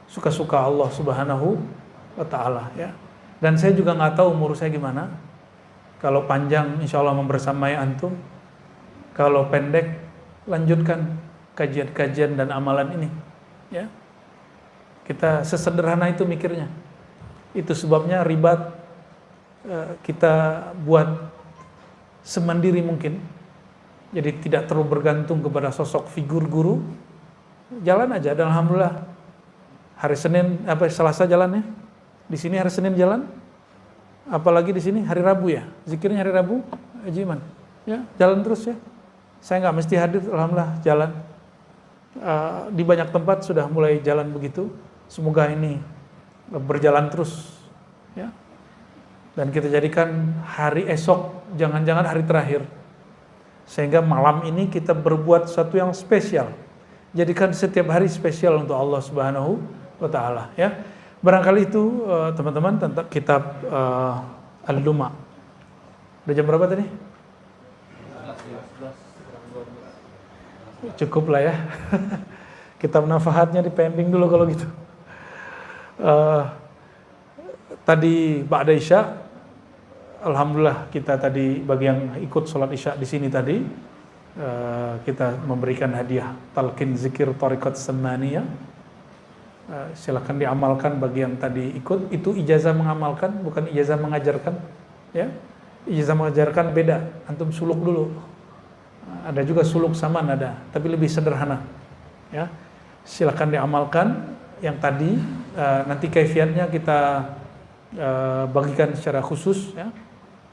[SPEAKER 1] Suka-suka Allah Subhanahu wa Ta'ala, ya. Dan saya juga nggak tahu umur saya gimana. Kalau panjang insya Allah membersamai antum. Kalau pendek lanjutkan kajian-kajian dan amalan ini, ya. Kita sesederhana itu mikirnya. Itu sebabnya ribat kita buat semandiri mungkin. Jadi tidak terlalu bergantung kepada sosok figur guru. Jalan aja, dan alhamdulillah hari Senin Selasa jalan, ya. Di sini hari Senin jalan. Apalagi di sini hari Rabu, ya. Zikirnya hari Rabu, Ajiman. Ya, jalan terus, ya. Saya nggak mesti hadir, alhamdulillah jalan. Di banyak tempat sudah mulai jalan begitu. Semoga ini berjalan terus, ya. Dan kita jadikan hari esok jangan-jangan hari terakhir. Sehingga malam ini kita berbuat sesuatu yang spesial. Jadikan setiap hari spesial untuk Allah Subhanahu wa Ta'ala, ya. Barangkali itu teman-teman tentang kitab Al-Luma. Udah jam berapa tadi? Cukup lah, ya. Kitab Nafahatnya di pending dulu kalau gitu. Tadi ba'da Isya, alhamdulillah kita tadi bagi yang ikut sholat Isya di sini tadi, kita memberikan hadiah talqin zikir thariqat samaniyah Silakan diamalkan bagi yang tadi ikut. Itu ijazah mengamalkan, bukan ijazah mengajarkan. Ya, ijazah mengajarkan beda. Antum suluk dulu. Ada juga suluk saman ada, tapi lebih sederhana. Ya, silakan diamalkan. Yang tadi nanti kaifiatnya kita bagikan secara khusus. Ya,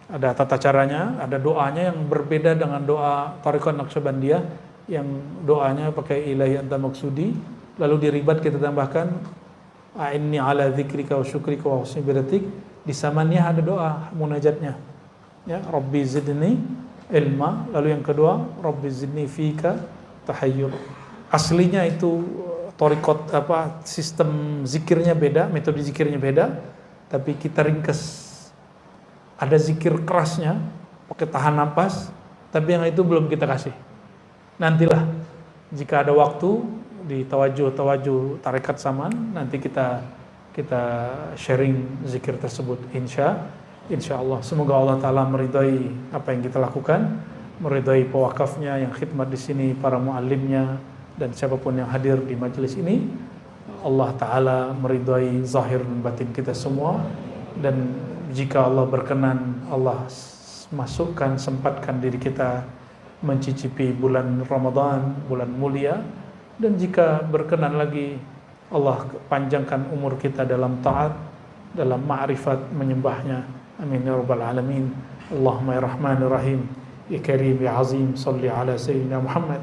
[SPEAKER 1] ada tata caranya, ada doanya yang berbeda dengan doa Thariqah Naqsyabandiyah yang doanya pakai ilahi anta maksudi. Lalu di ribat kita tambahkan a'inni ala dzikrika wa syukrika wa husni ibadatik. Di samannya ada doa munajatnya. Ya, Rabbi zidni ilma. Lalu yang kedua, Rabbi zidni fika tahayyur. Aslinya itu thariqat sistem zikirnya beda, metode zikirnya beda, tapi kita ringkas. Ada zikir kerasnya pakai tahan napas, tapi yang itu belum kita kasih. Nantilah jika ada waktu di tawajuh tarekat saman, nanti kita sharing zikir tersebut insya Allah. Semoga Allah Ta'ala meridai apa yang kita lakukan, meridai pewakafnya yang khidmat di sini, para muallimnya dan siapapun yang hadir di majelis ini. Allah Ta'ala meridai zahir dan batin kita semua, dan jika Allah berkenan, Allah masukkan, sempatkan diri kita mencicipi bulan Ramadan, bulan mulia. Dan jika berkenan lagi, Allah panjangkan umur kita dalam taat, dalam ma'rifat menyembahnya. Amin ya rabbal alamin. Allahumma ya rahmanir rahim, ya karim ya azim, salli ala sayyidina Muhammad